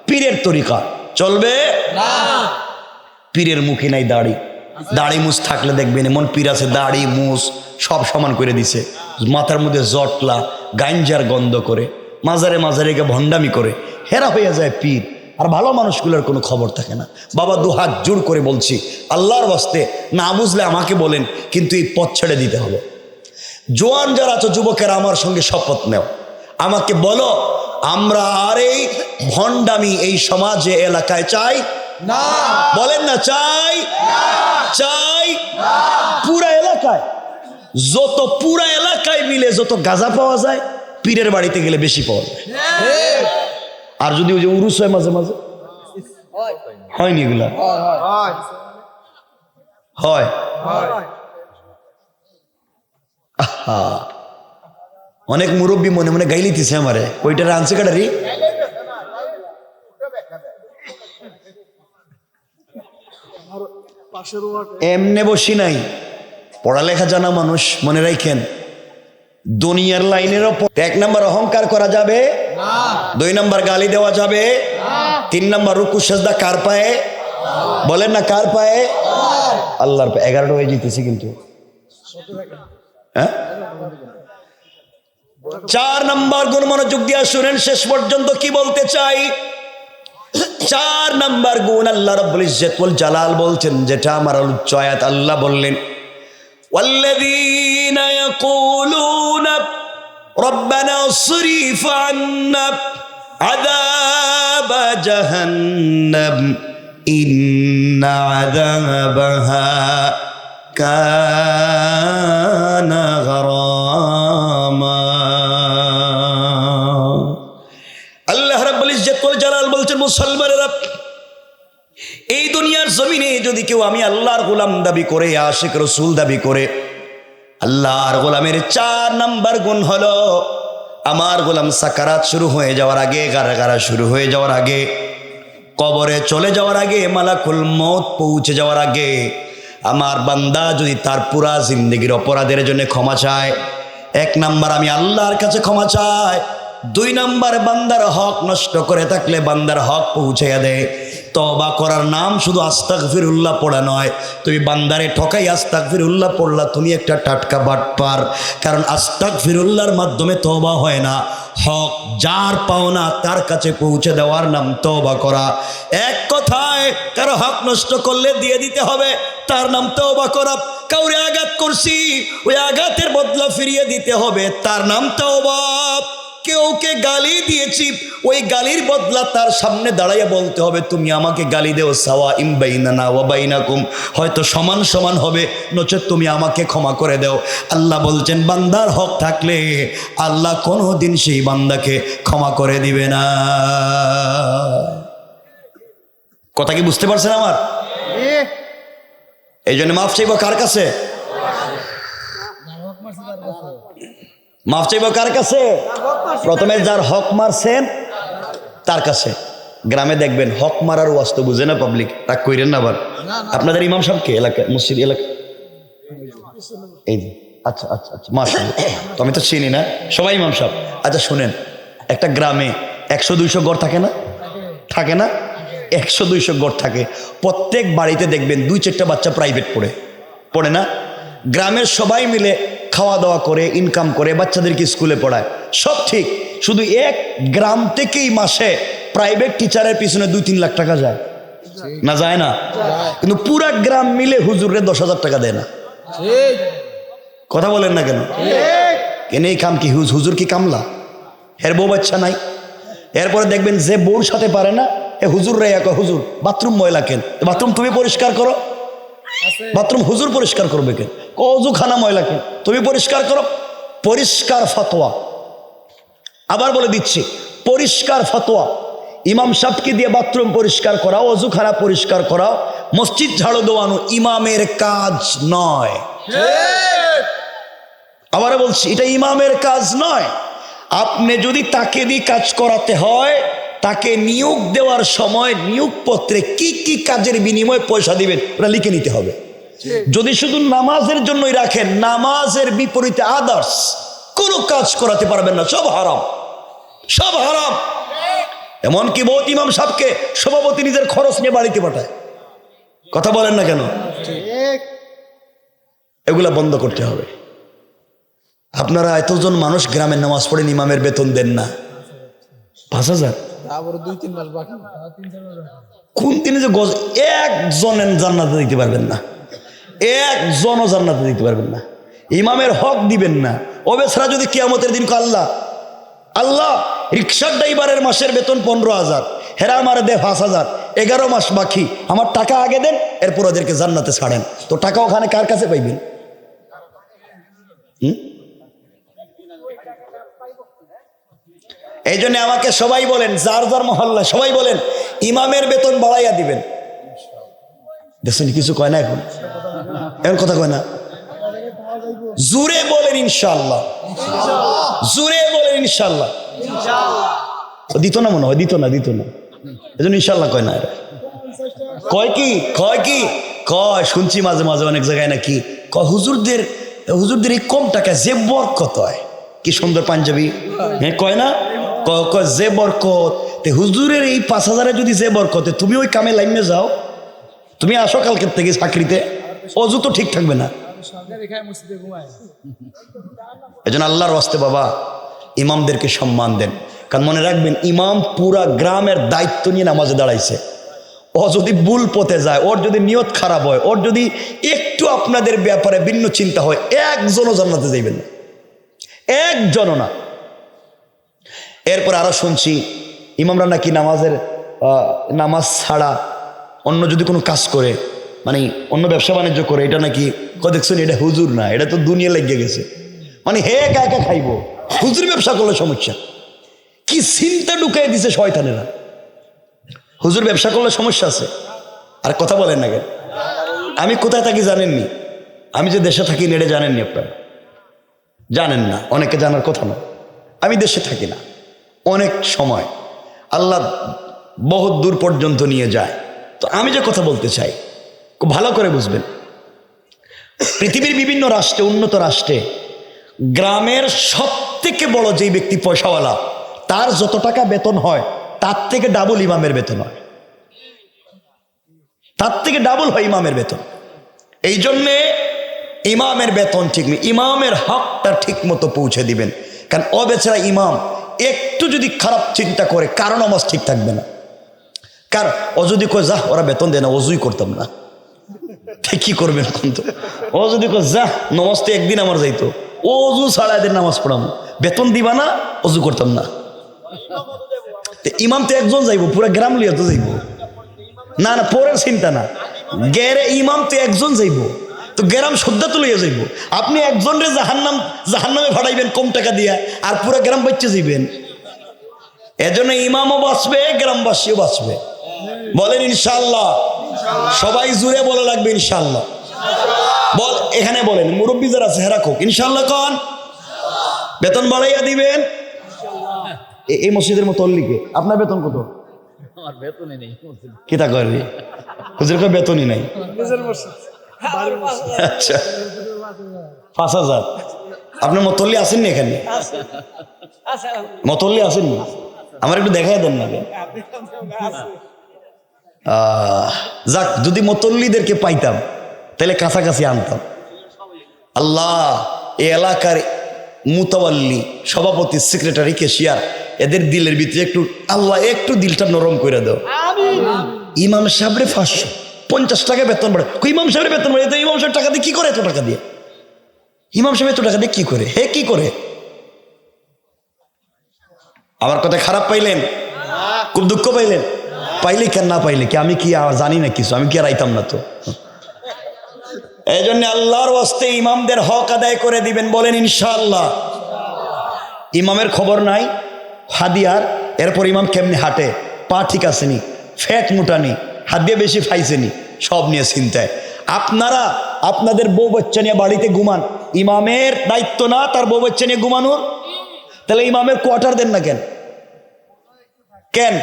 পীরের তরিকা চলবে না। পীরের মুখে নাই দাড়ি, দাড়ি মুছ থাকলে দেখবেন এমন পীর আছে দাড়ি মুছ সব সমান করে দিছে, মাথার মধ্যে জটলা, গাঞ্জার গন্ধ করে, মাজারে মাজারে গিয়ে ভণ্ডামি করে, হেরা হয়ে যায় পীর। আর ভালো মানুষগুলোর কোনো খবর থাকে না। বাবা দুহাত জোর করে বলছি, আল্লাহর বাস্তে না বুঝলে আমাকে বলেন, কিন্তু এই পথ ছেড়ে দিতে হবে। জোয়ান যারা আছো, যুবকেরা, আমার সঙ্গে শপথ নেও, আমাকে বলো, আমরা আর এই ভণ্ডামি এই সমাজে এলাকায় চাই না। বলেন না চাই না। চাই না। পুরা এলাকায় যত, পুরা এলাকায় মিলে যত গাঁজা পাওয়া যায় পীরের বাড়িতে গেলে বেশি পাওয়া যায়। আর যদি ওই যে উরুস হয় মাঝে মাঝে, হয়নি এগুলা? হয়। অনেক মুরব্বী মনে মনে গাইলিতেছে আমারে, ওইটার আনছে কাটারি। এমনে বসি নাই, পড়ালেখা জানা মানুষ, মনে রাখেন দুনিয়ার লাইনের ওপর 1 নাম্বার অহংকার করা যাবে না, 2 নাম্বার গালি দেওয়া যাবে না, 3 নাম্বার রুকু সেজদা কার পায়ে? বলেন না কার পায়ে? আল্লাহর পায়ে। 11টা হয়ে যেতেছে কিন্তু। হ্যাঁ, 4 নাম্বার গুণ মনোযোগ দিয়া শুনেন শেষ পর্যন্ত কি বলতে চাই। 4 নাম্বার গুণ আল্লাহ রাব্বুল ইজ্জত ওয়াল জালাল বলছেন, যেটা আমার উচ্চ আয়াত। আল্লাহ বললেন, ওয়াল্লাযীনা ইয়াকুলুনা রব্বানা সরিফ আন্না আযাবা জাহান্নাম ইন্না আযাবাহা কানা গরামা। আল্লাহ রাব্বুল ইজ্জত ওয়াল জালাল বলছেন, মুসলমানেরা, এই দুনিয়ার জমিনে যদি কেউ আমি আল্লাহর গোলাম দাবি করে, আশিক রাসূল দাবি করে, আল্লাহর গোলামের 4 নাম্বার গুণ হলো, আমার গোলাম সাকারাত শুরু হয়ে যাওয়ার আগে, গারাগারা শুরু হয়ে যাওয়ার আগে, কবরে চলে যাওয়ার আগে, মালাকুল মউত পৌঁছে যাওয়ার আগে, আমার বান্দা যদি তার পুরা জিন্দেগির অপরাধের জন্য ক্ষমা চায়, 1 নাম্বার আমি আল্লাহর কাছে ক্ষমা চাই, 2 নাম্বার বান্দার হক নষ্ট করে থাকলে বান্দার হক পৌঁছাইয়া দেয়। তওবা করার নাম শুধু আস্তাগফিরুল্লাহ পড়া নয়। তুমি বান্দারে ঠকাই আস্তাগফিরুল্লাহ পড়লা, তুমি একটা টাটকা বাটপার। কারণ আস্তাগফিরুল্লাহর মাধ্যমে তওবা হয় না, হক যার পাওনা তার কাছে পৌঁছে দেওয়ার নাম তওবা করা। এক কথায় কারো হক নষ্ট করলে দিয়ে দিতে হবে, তার নাম তওবা করা। কাউরে আঘাত করছি, ওই আঘাতের বদলা ফিরিয়ে দিতে হবে, তার নাম তওবা। কেউকে গালি দিয়েছি, ওই গালির বদলা তার সামনে দাঁড়াইয়া বলতে হবে, তুমি আমাকে গালি দেও, সাওয়া ইম বাইনানা ওয়া বাইনাকুম, হয়তো সমান সমান হবে, নচেত তুমি আমাকে ক্ষমা করে দাও। আল্লাহ বলছেন বান্দার হক থাকলে আল্লাহ কোনোদিন সেই বান্দাকে ক্ষমা করে দিবে না। কথা কি বুঝতে পারছেন আমার? এই জন্য মাফ চাইব কার কাছে? মাফ চাইব কার কাছে? প্রথমে যার হক মারছেন তার কাছে। গ্রামে দেখবেন হক মারার ওয়াস্ত বুঝে না পাবলিক, রাগ কইরেন না আবার। আপনাদের ইমাম সাহেব কে এলাকা, মসজিদ এলাকা? এই যে আচ্ছা আচ্ছা আচ্ছা, মাশাআল্লাহ। তো আমি তো চিনি না সবাই ইমাম সাহেব। আচ্ছা শুনেন, একটা গ্রামে 100-200 ঘর থাকে না? থাকে না? 100-200 ঘর থাকে। প্রত্যেক বাড়িতে দেখবেন 2-4টা বাচ্চা প্রাইভেট পড়ে না? গ্রামের সবাই মিলে খাওয়া দাওয়া করে, ইনকাম করে, বাচ্চাদেরকে স্কুলে পড়ায়, সব ঠিক। শুধু এক গ্রাম থেকেই মাসে প্রাইভেট টিচারের পিছনে 2-3 লাখ টাকা যায় না? যায় না? কিন্তু পুরা গ্রাম মিলে হুজুরে 10,000 টাকা দেয় না। কথা বলেন না কেন? কেন এই কাম কি? হুজুর কি কামলা? এর বউ বাচ্চা নাই? এরপরে দেখবেন যে বউর সাথে পারে না, এ হুজুর রে এক, হুজুর বাথরুম ময়লা কেন? বাথরুম তুমি পরিষ্কার করো। বাথরুম হুজুর পরিষ্কার করবে কেন? অজুখানা ময়লা কেন? তুমি পরিষ্কার করো। পরিষ্কার ফতোয়া, আবার বলে দিচ্ছি, পরিষ্কার ফতোয়া। ইমাম সাহেবকে দিয়ে বাথরুম পরিষ্কার করাও, অজুখানা পরিষ্কার করাও, মসজিদ ঝাড়ু দেওয়ানো ইমামের কাজ নয়। আবার বলছি, এটা ইমামের কাজ নয়। আপনি যদি তাকে দিয়ে কাজ করাতে হয়, তাকে নিয়োগ দেওয়ার সময় নিয়োগপত্রে কি কি কাজের বিনিময়ে পয়সা দিবেন ওটা লিখে নিতে হবে। যদি শুধু নামাজের জন্যই রাখেন, নামাজের বিপরীতে আদার্স কোনো কাজ করাতে পারবেন না, সব হারাম, সব হারাম। এমনকি বহুত ইমাম সাহেবকে সভাপতি নিজের খরচ নিয়ে বাড়িতে পাঠায়। কথা বলেন না কেন? এগুলা বন্ধ করতে হবে। আপনারা এতজন মানুষ গ্রামের নামাজ পড়েন, ইমামের বেতন দেন না 5,000। কোন দিনে যে একজনের জান্নাতে দিতে পারবেন না, একজনও জান্নাতে দিতে পারবেন না, ইমামের হক দিবেন না। ও বেচারা যদি কিয়ামতের দিন আল্লাহ আল্লাহ রিক্সার ড্রাইভারের মাসের বেতন 15,000, হেরা আমার দে 5,000, 11 মাস বাকি, আমার টাকা আগে দেন, এরপর ওদেরকে জান্নাতে ছাড়েন। তো টাকা ওখানে কার কাছে পাইবেন? এই জন্য আমাকে সবাই বলেন, যার যার মহল্লা সবাই বলেন ইমামের বেতন বাড়াইয়া দিবেন। দেখছেন কিছু কয় না, এখন কথা কয় না। জোরে বলেন ইনশাআল্লাহ, জোরে বলেন ইনশাআল্লাহ। দিত না মনে হয়, দিত না এই জন্য ইনশাআল্লাহ কয় না। কয় কি কয় শুনছি মাঝে মাঝে অনেক জায়গায় নাকি কয় হুজুরদের এই কম টাকা যে বরকত হয়। কি সুন্দর পাঞ্জাবি, হ্যাঁ কয় না, কয় যে বরকত। হুজুরের এই 5,000 যদি যে বরকতে, তুমি ওই কামে লাইনে যাও, তুমি আসো কালকের থেকে চাকরিতে, অজু তো ঠিক থাকবে না। এজন্য আল্লাহর ওয়াস্তে বাবা ইমামদেরকে সম্মান দেন। কারণ মনে রাখবেন, ইমাম পুরা গ্রামের দায়িত্ব নিয়ে নামাজে দাঁড়াইছে। ও যদি ভুল পথে যায়, ওর যদি নিয়ত খারাপ হয়, ওর যদি একটু আপনাদের ব্যাপারে ভিন্ন চিন্তা হয়, একজনও জান্নাতে যাইবেন না, একজনও না। এরপর আরো শুনছি ইমামরা নাকি নামাজ ছাড়া অন্য যদি কোনো কাজ করে, মানে অন্য ব্যবসা বাণিজ্য করে, এটা নাকি দেখছেন এটা হুজুর না, এটা তো দুনিয়া লেগে গেছে। মানে হে একা একা খাইবো, হুজুর ব্যবসা করলে সমস্যা কি? চিন্তা ঢুকাই দিছে শয়তানেরা, হুজুর ব্যবসা করলে সমস্যা আছে। আর কথা বলেন না কেন? আমি কোথায় থাকি জানেননি? আমি যে দেশে থাকি এটা জানেননি আপনারা? জানেন না, অনেকে জানার কথা না। আমি দেশে থাকি না, অনেক সময় আল্লাহ বহুত দূর পর্যন্ত নিয়ে যায়। তো আমি যে কথা বলতে চাই খুব ভালো করে বুঝবেন। পৃথিবীর বিভিন্ন রাষ্ট্রে, উন্নত রাষ্ট্রে গ্রামের সব থেকে বড় যেই ব্যক্তি পয়সাওয়ালা, তার যত টাকা বেতন হয় তার থেকে ডাবল ইমামের বেতন হয়, তার থেকে ডাবল হয় ইমামের বেতন। এই জন্যে ইমামের বেতন ঠিক নেই, ইমামের হকটা ঠিক মতো পৌঁছে দিবেন। কারণ ও বেচারা ইমাম একটু যদি খারাপ চিন্তা করে কারণ নামাজ ঠিক থাকবে না। কারণ ও যদি কয় যা ওরা বেতন দেয় না, অজুই করতাম না, কি করবেন? কিন্তু ও যদি কয় যা নামাজ তো একদিন আমার যাইতো, ও অজু ছাড়া এদের নামাজ পড়াম, বেতন দিবা না, অজু করতাম না। ইমাম তো একজন যাইব, পুরো গ্রাম লিয়া তো যাইব না, না পরের চিন্তা না, গেরে ইমাম তো একজন যাইব, তো গ্রাম শ্রদ্ধা তো লইয়া যাইব। আপনি একজন রে জাহান্নামে ভাড়াইবেন কম টাকা দিয়া, আর পুরো গ্রাম বাচ্চা যাইবেন। এজন্য ইমামও বাঁচবে, গ্রামবাসীও বাঁচবে। বলেন ইনশাআল্লাহ। সবাই জুড়ে বলে লাগবে ইনশাআল্লাহ। বল এখানে বলেন, মুরব্বী যারা আছে হেরা কোক ইনশাআল্লাহ কন, বেতন বাড়াইয়া দিবেন। এই মসজিদের মুতল্লিকে আপনার বেতন কত? আমার বেতনই নেই। কিতা করবি? হুজুর কয় বেতনই নাই। আচ্ছা 5,000। আপনার মতল্লি আসেননি এখানে? মতল্লি আসেননি? আমার একটু দেখাই দেন না। যাক, যদি মতল্লিদেরকে পাইতাম তাহলে কাছাকাছি আনতাম। আল্লাহ এই এলাকার মুতাওয়াল্লি, সভাপতি, সেক্রেটারি, ক্যাশিয়ার, এদের দিলের ভিতরে একটু আল্লাহ একটু দিলটা নরম করে দাও। ইমাম সাহেবের 550 টাকা বেতন বাড়ে, ইমাম সাহেবের বেতন বাড়ে, ইমাম সাহেব টাকা দিয়ে কি করে? এত টাকা দিয়ে ইমাম সাহেব এত টাকা দিয়ে কি করে? হে কি করে? আমার কথা খারাপ পাইলেন? খুব দুঃখ পাইলেন? পাইলে কেন, না পাইলে কি আমি কি আর জানি না কিছু? আমি কি আর আইতাম না তো? এই জন্য আল্লাহর ওয়াস্তে ইমামদের হক আদায় করে দিবেন। বলেন ইনশাআল্লাহ। ইমামের খবর নাই হাদিয়ার, এরপর ইমাম কেমনি হাঁটে, পা ঠিক আসেনি, ফ্যাট মোটানি, হাত দিয়ে বেশি ফাইছেনি, সব নিয়ে চিন্তায়। আপনারা আপনাদের বউ বাচ্চা নিয়ে বাড়িতে ঘুমান, ইমামের দায়িত্ব না তার বউ বাচ্চা নিয়ে ঘুমানোর? তাহলে ইমামের কোয়ার্টার দেন না কেন? কেন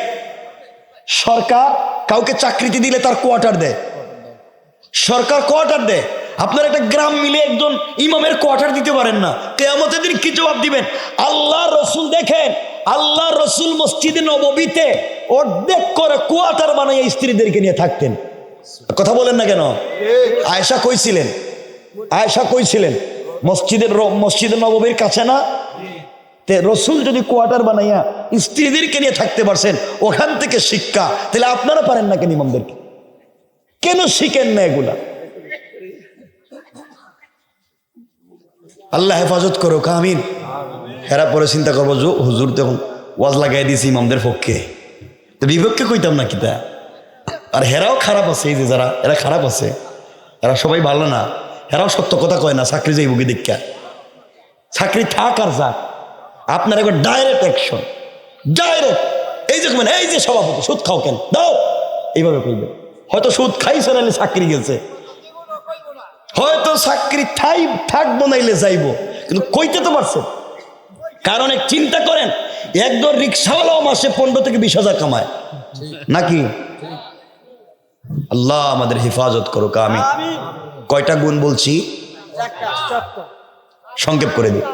সরকার কাউকে চাকরিতে দিলে তার কোয়ার্টার দেয়? সরকার কোয়ার্টার দেয়, আপনার একটা গ্রাম মিলে একজন ইমামের কোয়ার্টার দিতে পারেন না? কিয়ামতের দিন কি জবাব দিবেন? আল্লাহ রসুল দেখেন, আল্লাহ রসুল মসজিদে নববীতে অর্ধেক করে কোয়ার্টার বানাইয়া স্ত্রীদেরকে নিয়ে থাকতেন। কথা বলেন না কেন? আয়েশা কইছিলেন মসজিদে নববীর কাছে না? রসুল যদি কোয়ার্টার বানাইয়া স্ত্রীদেরকে নিয়ে থাকতে পারছেন, ওখান থেকে শিক্ষা, তাহলে আপনারা পারেন না কেন? ইমামদেরকে কেন শিখেন না এগুলা? আল্লাহ হেফাজত করো, আমিন। হেরা পরে চিন্তা করবো, হুজুর তখন ওয়াজ লাগাই দিয়েছি ইমামদের পক্ষে, তো বিপক্ষে কইতাম না কিতা? আর হেরাও খারাপ আছে, এই যে যারা এরা খারাপ আছে, এরা সবাই ভালো না, এরাও সত্য কথা কয় না। চাকরি যাইব কি দেখা? চাকরি থাক আর যাক, আপনার একবার ডাইরেক্ট অ্যাকশন, ডাইরেক্ট। এই যে এই যে সভাপতি সুদ খাও কেন দাও, এইভাবে কইবে। হয়তো সুদ খাইছে নাইলে চাকরি গেছে, হয়তো চাকরি থাকবো নাইলে যাইব, কিন্তু কইতে তো পারছে। কারণ এক চিন্তা করেন, একদম রিক্সাওয়ালাও মাসে 15 থেকে 20,000 কামায় নাকি? আল্লাহ আমাদের হেফাজত করুক, আমি কয়টা গুণ বলছি সংক্ষেপ করে দিই।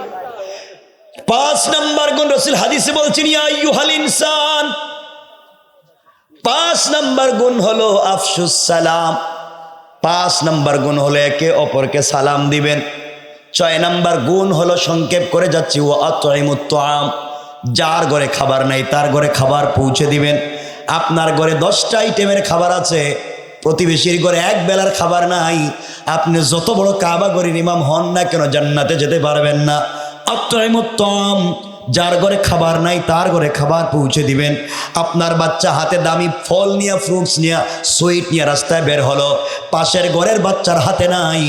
5 নম্বর গুণ রাসূল হাদিসে বলছেন, ইয়া আইয়ুহাল ইনসান। 5 নম্বর গুণ হলো আফসুস সালাম। 5 নম্বর গুণ হলো একে অপরকে সালাম দিবেন। 6 নম্বর গুণ হলো সংক্ষেপ করে যাচ্ছি, ও আতইমুত তাআম। যার ঘরে খাবার নাই তার ঘরে খাবার পৌঁছে দিবেন। আপনার ঘরে 10টা আইটেমের খাবার আছে, প্রতিবেশীর ঘরে এক বেলার খাবার নাই, আপনি যত বড় কাবা ঘরের ইমাম হন না কেন জান্নাতে যেতে পারবেন না। আতইমুত তাআম, যার ঘরে খাবার নাই তার ঘরে খাবার পৌঁছে দিবেন। আপনার বাচ্চা হাতে দামি ফল নিয়ে, ফ্রুটস নিয়ে, সুইট নিয়ে রাস্তায় বের হলো, পাশের ঘরের বাচ্চার হাতে নাই,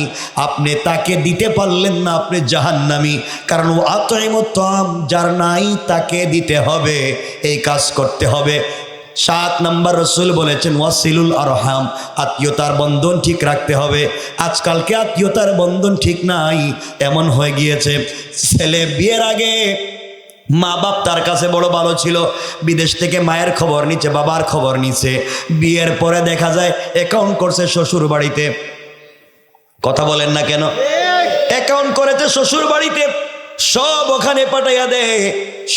আপনি তাকে দিতে পারলেন না, আপনি জাহান্নামী। কারণ ও আতইমুত তাআম, যার নাই তাকে দিতে হবে, এই কাজ করতে হবে। 7 নম্বর রসুল বলেছেন, ওয়াসিলুল আরহাম, আত্মীয়তার বন্ধন ঠিক রাখতে হবে। আজকালকে আত্মীয়তার বন্ধন ঠিক নাই, এমন হয়ে গিয়েছে ছেলে বিয়ের আগে মা বাপ তার কাছে বড় ভালো ছিল, বিদেশ থেকে মায়ের খবর নিচ্ছে, বাবার খবর নিচ্ছে, বিয়ের পরে দেখা যায় অ্যাকাউন্ট করছে শ্বশুর বাড়িতে। কথা বলেন না কেন? অ্যাকাউন্ট করেছে শ্বশুর বাড়িতে, সব ওখানে পাঠাইয়া দে।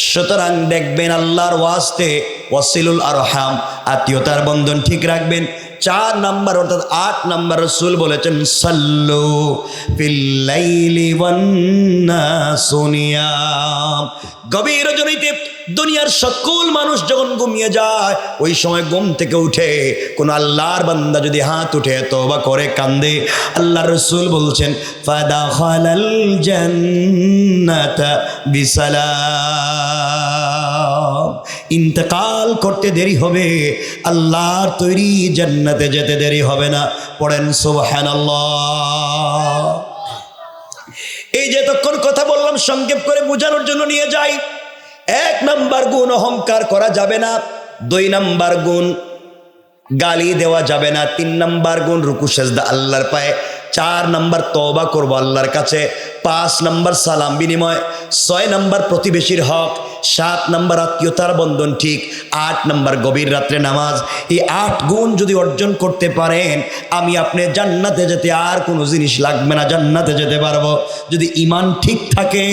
সুতরাং দেখবেন আল্লাহর ওয়াস্তে ওয়াসিলুল আরহাম, আত্মীয়তার বন্ধন ঠিক রাখবেন। 4 নাম্বার অর্থাৎ 8 নাম্বার রাসূল বলেছেন সাল্লু ফিল লাইলি ওয়ান নাসু নিয়াম। গভীর রজনীতে দুনিয়ার সকল মানুষ যখন ঘুমিয়ে যায়, ওই সময় ঘুম থেকে উঠে কোন আল্লাহর বান্দা যদি হাত উঠে তওবা করে কান্দে, আল্লাহর রাসূল বলছেন ফাদাখালাল জান্নাতা বিসালাম। ইন্তেকাল করতে দেরি হবে, আল্লাহর তৈরি জান্নাতে যেতে দেরি হবে না। পড়েন সুবহানাল্লাহ। এই যে এতক্ষণ কথা বললাম সংক্ষেপ করে বোঝানোর জন্য নিয়ে যাই। 1 নাম্বার গুণ অহংকার করা যাবে না। 2 নাম্বার গুণ গালি দেওয়া যাবে না। 3 নাম্বার গুণ রুকু সেজদা আল্লাহর পায়ে। 4 নাম্বার তওবা করব আল্লাহর কাছে। 5 নাম্বার সালাম বিনিময়। 6 নাম্বার প্রতিবেশীর হক। 7 নাম্বার আত্মীয়তার বন্ধন ঠিক। 8 নাম্বার গভীর রাত্রে নামাজ। এই 8 গুণ যদি অর্জন করতে পারেন, আমি আপনি জান্নাতে যেতে আর কোনো জিনিস লাগবে না, জান্নাতে যেতে পারবো। যদি ঈমান ঠিক থাকে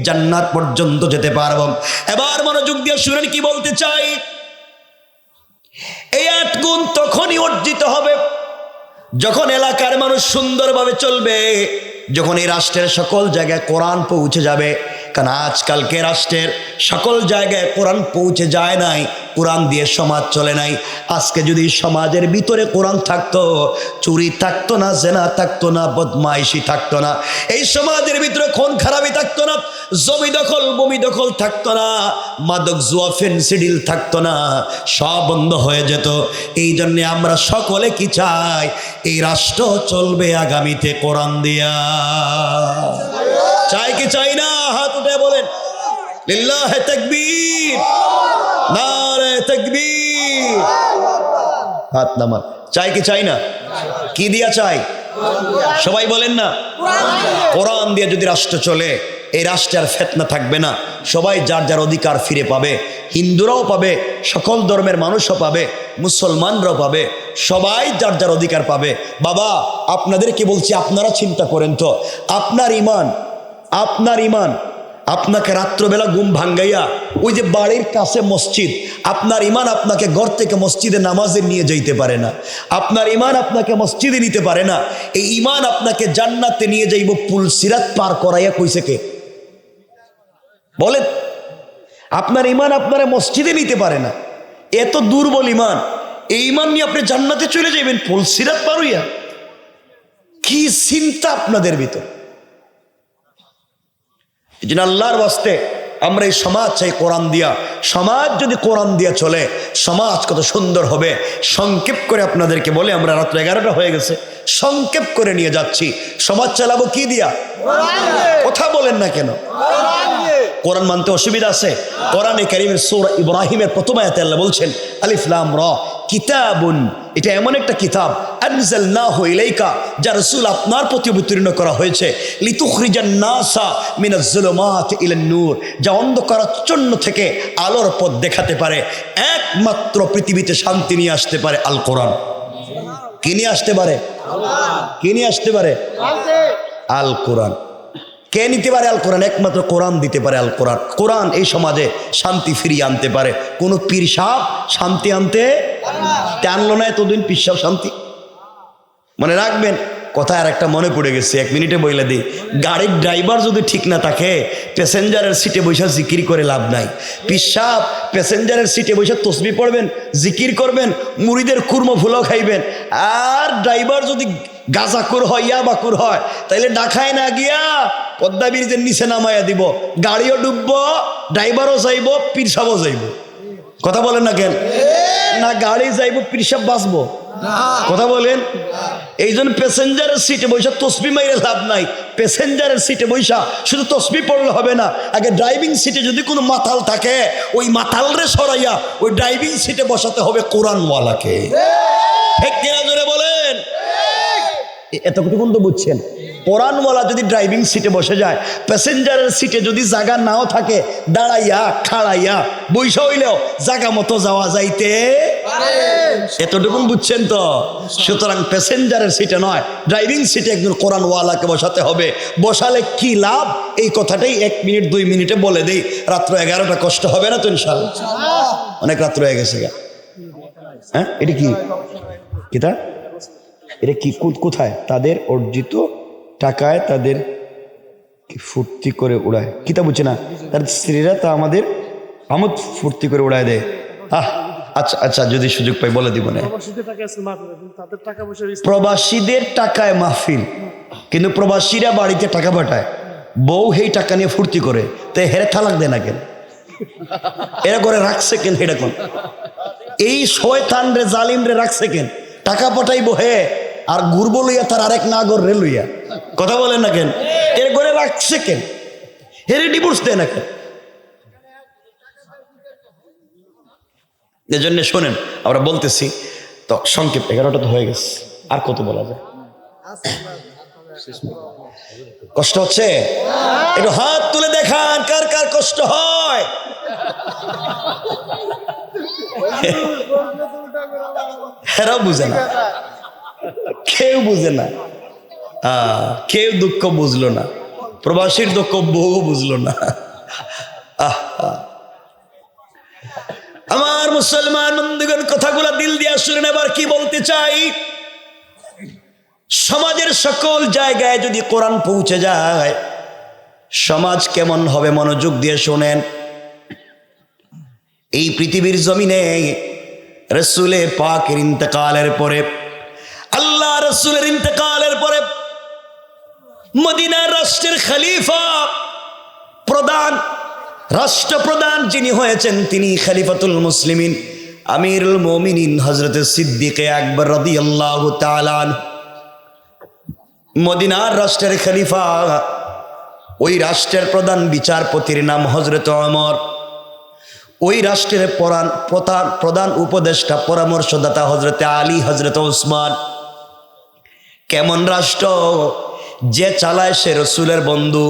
জান্নাত পর্যন্ত যেতে পারবো। এবার মনোযোগ দিয়ে শুনেন কি বলতে চাই। এই 8 গুণ তখনই অর্জিত হবে যখন এলাকার মানুষ সুন্দরভাবে চলবে, যখন এই রাষ্ট্রের সকল জায়গায় কোরআন পৌঁছে যাবে। কারণ আজকালকে রাষ্ট্রের সকল জায়গায় কোরআন পৌঁছে যায় নাই, কোরআন দিয়ে সমাজ চলে নাই। আজকে যদি সমাজের ভিতরে কোরআন থাকতো, চুরি থাকতো না, জেনা থাকতো না, বদমাইশি থাকতো না, এই সমাজের ভিতরে খুন খারাপি থাকতো না, জমি দখল ভূমি দখল থাকতো না, মাদক জুয়া ফেন্সিডিল থাকতো না, সব বন্ধ হয়ে যেত। এই জন্যে আমরা সকলে কি চাই, এই রাষ্ট্র চলবে আগামীতে কোরআন দিয়া। চাই কি চাই না? হাত উঠে বলেন লিল্লাহে তাকবীর, নারে তাকবীর। হাত নামান। চাই কি চাই না? কি দিয়া চাই? সবাই বলেন না। কোরআন দিয়ে যদি রাষ্ট্র চলে, এই রাষ্ট্রে আর ফিতনা থাকবে না, সবাই যার যার অধিকার ফিরে পাবে। হিন্দুরাও পাবে, সকল ধর্মের মানুষও পাবে, মুসলমানরাও পাবে, সবাই যার যার অধিকার পাবে। বাবা আপনাদেরকে বলছি, আপনারা চিন্তা করেন তো, আপনার ইমান আপনাকে রাত্রবেলা ঘুম ভাঙ্গাইয়া ওই যে বাড়ির কাছে মসজিদ, আপনার ইমান আপনাকে ঘর থেকে মসজিদে নামাজে নিয়ে যাইতে পারে না। আপনার ইমান আপনাকে মসজিদে নিতে পারে না। এই ইমান আপনাকে জান্নাতে নিয়ে যাইব পুল সিরাত পার করাইয়া কইছে কে? বলেন। আপনার ইমান আপনারা মসজিদে নিতে পারে না, এত দুর্বল ইমান। এই ইমান নিয়ে আপনি জান্নাতে চলে যাবেন পুল সিরাত পার হইয়া? কি চিন্তা আপনাদের ভিতর! এই জন্য আল্লাহর ওয়াস্তে আমরা এই সমাজ চাই কোরআন দিয়া। সমাজ যদি কোরআন দিয়া চলে, সমাজ কত সুন্দর হবে। সংক্ষেপ করে আপনাদেরকে বলে, আমরা রাত্র 11টা হয়ে গেছে, সংক্ষেপ করে নিয়ে যাচ্ছি। সমাজ চালাবো কি দিয়া? কথা বলেন না কেন? কোরআন মানতে অসুবিধা আছে? কোরআনে কারীমের সূরা ইব্রাহিমের প্রথম আয়াতে আল্লাহ বলছেন আলিফ লাম রা কিতাবুন, এটা এমন একটা কিতাব আনজালনাহু ইলাইকা, যা রাসূল আপনার প্রতি অবতীর্ণ করা হয়েছে, লিতুখরিজান নাসা মিনাজ যুলুমাতি ইলান নূর, যা অন্ধকারাচ্ছন্ন থেকে আলোর পথ দেখাতে পারে। একমাত্র পৃথিবীতে শান্তি নিয়ে আসতে পারে আল কোরআন। কি নিয়ে আসতে পারে? কি নিয়ে আসতে পারে? আল কোরআন। কে নিতে পারে আল কোরআন? একমাত্র কোরআন দিতে পারে আল কোরআন। কোরআন এই সমাজে শান্তি ফিরিয়ে আনতে পারে। কোনো পীর সাহেব শান্তি আনলো না এতদিন। পীর সাহেব শান্তি, মনে রাখবেন। কথা আর একটা মনে পড়ে গেছে, 1 মিনিটে বইলে দিই। গাড়ির ড্রাইভার যদি ঠিক না থাকে, প্যাসেঞ্জারের সিটে বসে জিকির করে লাভ নাই। পীর সাহেব প্যাসেঞ্জারের সিটে বসে তসবিহ পড়বেন, জিকির করবেন, মুড়িদের কুরমা ফুলাও খাইবেন। আর ড্রাইভার যদি গাঁজাকুর হয়, ইয়াবাকুর হয়, তাইলে ঢাকায় না গিয়া পদ্মা ব্রিজের নিচে নামাইয়া দিব। গাড়িও ডুববো, ড্রাইভারও যাইব, পীর সাহেবও যাইব। কথা বলেন না কেন? না গাড়ি যাইব, পীর সাহেব বাঁচবো? কথা বলেন। এই জন্য প্যাসেঞ্জারের সিটে বৈশা তসবিহ মাইরে লাভ নাই। প্যাসেঞ্জারের সিটে বৈশা শুধু তসবিহ পড়লে হবে না, আগে ড্রাইভিং সিটে যদি কোনো মাতাল থাকে, ওই মাতালরে সরাইয়া ওই ড্রাইভিং সিটে বসাতে হবে কোরআনওয়ালাকে। ঠিক কিনা জোরে বলেন? এতটুকুন তো বুঝছেন। কোরআনওয়ালা যদি ড্রাইভিং সিটে বসে যায়, প্যাসেঞ্জারের সিটে যদি জায়গা নাও থাকে, দাঁড়াইয়া খাড়াইয়া বৈশা হইলেও জায়গা মতো যাওয়া যাইতে পারে। এতটুকু বুঝছেন তো? সুতরাং প্যাসেঞ্জারের সিটে নয়, ড্রাইভিং সিটে একজন কোরআনওয়ালাকে বসাতে হবে। বসালে কি লাভ এই কথাটাই 1 মিনিট 2 মিনিটে বলে দেই। রাত্র 11টা কষ্ট হবে না তো ইনশাআল্লাহ? অনেক রাত্র হয়ে গেছে গা। হ্যাঁ, এটা কি কিতা? এটা কি কোথায়? তাদের অর্জিত টাকায় তাদের ফুর্তি করে উড়ায়। কিতা বুঝছে না? তার স্ত্রীরা তা আমাদের আমোদ ফুর্তি করে উড়ায় দেয়। আচ্ছা আচ্ছা, যদি সুযোগ পাই বলে দিব না। প্রবাসীদের টাকায় মাহফিল, কিন্তু প্রবাসীরা বাড়িতে টাকা পাঠায়, বউ সেই টাকা নিয়ে ফুর্তি করে, তাই হেরে তালাক দেয় না কেন? এরা করে রাখছে কেন? এটা কোন এই শয়তান রে, জালিম রে রাখছে কেন? টাকা পাঠাইব হে আর ঘুরবো লইয়া তার আরেক নাগর রে লইয়া, কথা বলেন না কেন? এর করে রাখছে কেন? হেরে ডিভোর্স দেয় না কেন? এজন্য শোনেন, আমরা বলতেছি তো সংক্ষেপ, 11টা তো হয়ে গেছে, আর কত বলা যায়? কষ্ট হচ্ছে? একটু হাত তুলে দেখান কার কার কষ্ট হয়। এরাও বুঝে না, কেউ বুঝে না, কেউ দুঃখ বুঝলো না, প্রবাসীর দুঃখ বউ বুঝলো না। আমার মুসলমান বন্ধুগণ, কথাগুলো দিল দিয়ে শুনেন। এবার কি বলতে চাই, সমাজের সকল জায়গায় যদি কোরআন পৌঁছে যায়, সমাজ কেমন হবে? মনোযোগ দিয়ে শোনেন। এই পৃথিবীর জমিনে রসুলে পাকের ইন্তেকালের পরে, আল্লাহ রসুলের ইন্তেকালের পরে মদিনার রাষ্ট্রের খলিফা, প্রধান রাষ্ট্রপ্রধান যিনি হয়েছেন, তিনি খলিফাতুল মুসলিমিন আমিরুল মুমিনিন হযরত সিদ্দিকে আকবর রাদিয়াল্লাহু তাআলা আনহু, মদিনার রাষ্ট্রের খলিফা। ওই রাষ্ট্রের প্রধান বিচারপতির নাম হযরত ওমর। ওই রাষ্ট্রের প্রধান উপদেষ্টা, পরামর্শদাতা হযরত আলী, হযরত ওসমান। কেমন রাষ্ট্র? যে চালায় সে রসুলের বন্ধু।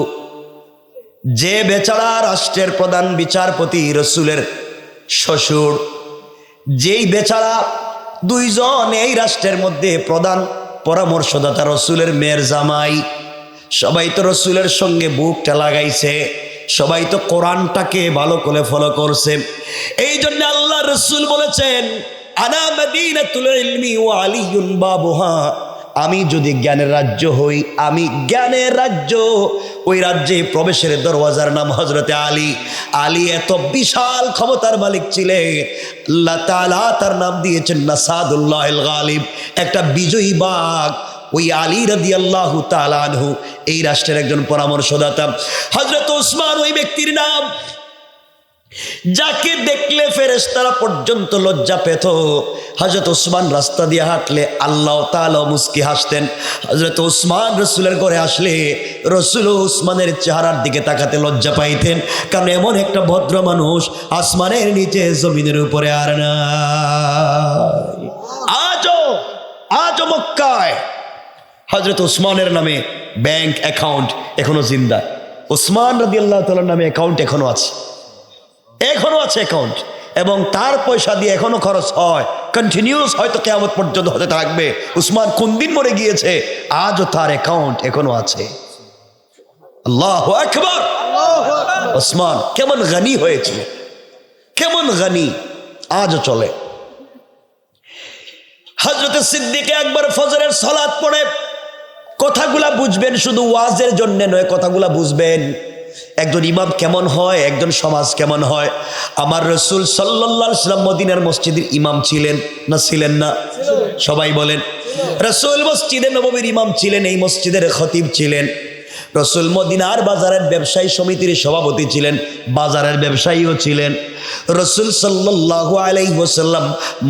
যে বেচারা রাষ্ট্রের প্রধান বিচারপতি, রসুলের শ্বশুর। যেই বেচারা দুইজন এই রাষ্ট্রের মধ্যে প্রধান পরামর্শদাতা, রসুলের মেয়ের জামাই। সবাই তো রসুলের সঙ্গে বুকটা লাগাইছে, সবাই তো কোরআনটাকে ভালো করে ফলো করছে। এই জন্য আল্লাহ রসুল বলেছেন, আনা মাদিনাতুল ইলমি ওয়া আলিয়ুন বাবুহা। আমি যদি জ্ঞানের রাজ্য হই, আমি জ্ঞানের রাজ্য। ওই রাজ্যে প্রবেশের দরওয়াজার নাম হযরতে আলী। আলী এত বিশাল ক্ষমতার মালিক ছিলেন, আল্লাহ তাআলা তার নাম দিয়েছেন নাসাদুল্লাহিল গালিব, একটা বিজয়ী বাঘ। ওই আলী রাদিয়াল্লাহু তাআলা আনহু এই রাষ্ট্রের একজন পরামর্শদাতা। হযরত ওসমান ওই ব্যক্তির নাম, যাকে দেখলে ফেরেশতারা পর্যন্ত লজ্জা পেত। হযরত ওসমান রাস্তা দিয়ে হাঁটলে আল্লাহ তাআলা মুস্কি হাসতেন। হযরত ওসমান রসুলের ঘরে আসলে রসুল ওসমানের চেহারার দিকে তাকাতে লজ্জা পাইতেন, কারণ এমন একটা ভদ্র মানুষ আসমানের নিচে জমিনের উপরে আর নাই। আজও মক্কায় হযরত ওসমানের নামে ব্যাংক অ্যাকাউন্ট এখনো জিন্দা। ওসমান রাদিয়াল্লাহু তাআলার নামে অ্যাকাউন্ট এখনো আছে অ্যাকাউন্ট, এবং তার পয়সা দিয়ে এখনো খরচ হয়, কন্টিনিউস, হয়তো কিয়ামত পর্যন্ত হতে থাকবে। উসমান কোন দিন মরে গিয়েছে, আজও তার অ্যাকাউন্ট এখনো আছে। আল্লাহু আকবার। ওসমান কেমন গনি হয়েছিল, কেমন গনি, আজও চলে। হযরত সিদ্দিক আকবর ফজরের সালাত পড়ে, কথাগুলা বুঝবেন, শুধু ওয়াজের জন্য নয়, কথাগুলা বুঝবেন। একজন ইমাম কেমন হয়, একজন সমাজ কেমন হয়। আমার রাসূল সাল্লাল্লাহু আলাইহি ওয়াসাল্লাম মদিনার মসজিদের ইমাম ছিলেন না ছিলেন না? সবাই বলেন। রাসূল মসজিদে নববীর ইমাম ছিলেন, এই মসজিদের খতিব ছিলেন। রাসূল মদিনার বাজারের ব্যবসায়ী সমিতির সভাপতি ছিলেন, বাজারের ব্যবসায়ীও ছিলেন। রাসূল সাল্লাল্লাহু আলাইহি ওয়াসাল্লাম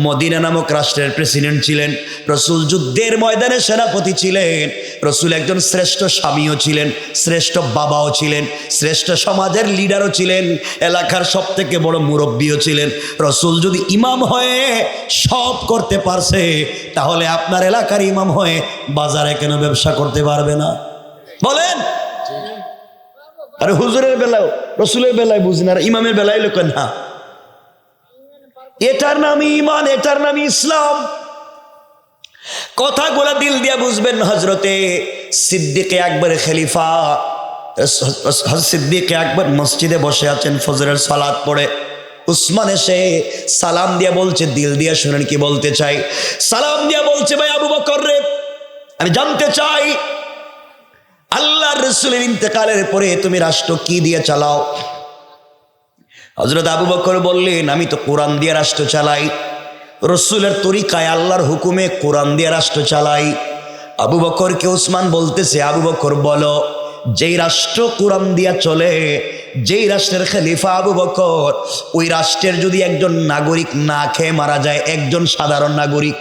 মদিনা নামক রাষ্ট্রের প্রেসিডেন্ট ছিলেন। রাসূল যুদ্ধের ময়দানে সেনাপতি ছিলেন। রাসূল একজন শ্রেষ্ঠ স্বামীও ছিলেন, শ্রেষ্ঠ বাবাও ছিলেন, শ্রেষ্ঠ সমাজের লিডারও ছিলেন, এলাকার সবথেকে বড় মুরব্বিও ছিলেন। রাসূল যদি ইমাম হয়ে সব করতে পারছে, তাহলে আপনার এলাকার ইমাম হয়ে বাজারে কেন ব্যবসা করতে পারবে না? বলেন। আরে হুজুরের বেলায়, রসুলের বেলায় বুঝি না, ইমামের বেলায় লোকেন না। এটার নামই ঈমান, এটার নামই ইসলাম। কথাগুলো দিল দিয়ে বুঝবেন। হযরতে সিদ্দিকে আকবর খলিফা, সিদ্দিকে আকবর মসজিদে বসে আছেন, ফজরের সালাত পড়ে উসমান এসে সালাম দিয়ে বলছে, দিল দিয়ে শুনেন কি বলতে চাই। সালাম দিয়ে বলছে, ভাই আবু বকর রে, আমি জানতে চাই আল্লাহর রাসূলের ইন্তেকালের পরে তুমি রাষ্ট্র কি দিয়ে চালাও? হযরত আবু বকর বললেন, আমি তো কোরআন দিয়ে রাষ্ট্র চালাই, রসুলের তরিকায় আল্লাহর হুকুমে কোরআন দিয়ে রাষ্ট্র চালাই। আবু বকরকে উসমান বলতেছে, আবু বকর বলো, যেই রাষ্ট্র কোরআন দিয়া চলে, যেই রাষ্ট্রের খলিফা আবু বকর, ওই রাষ্ট্রের যদি একজন নাগরিক না খেয়ে মারা যায়, একজন সাধারণ নাগরিক,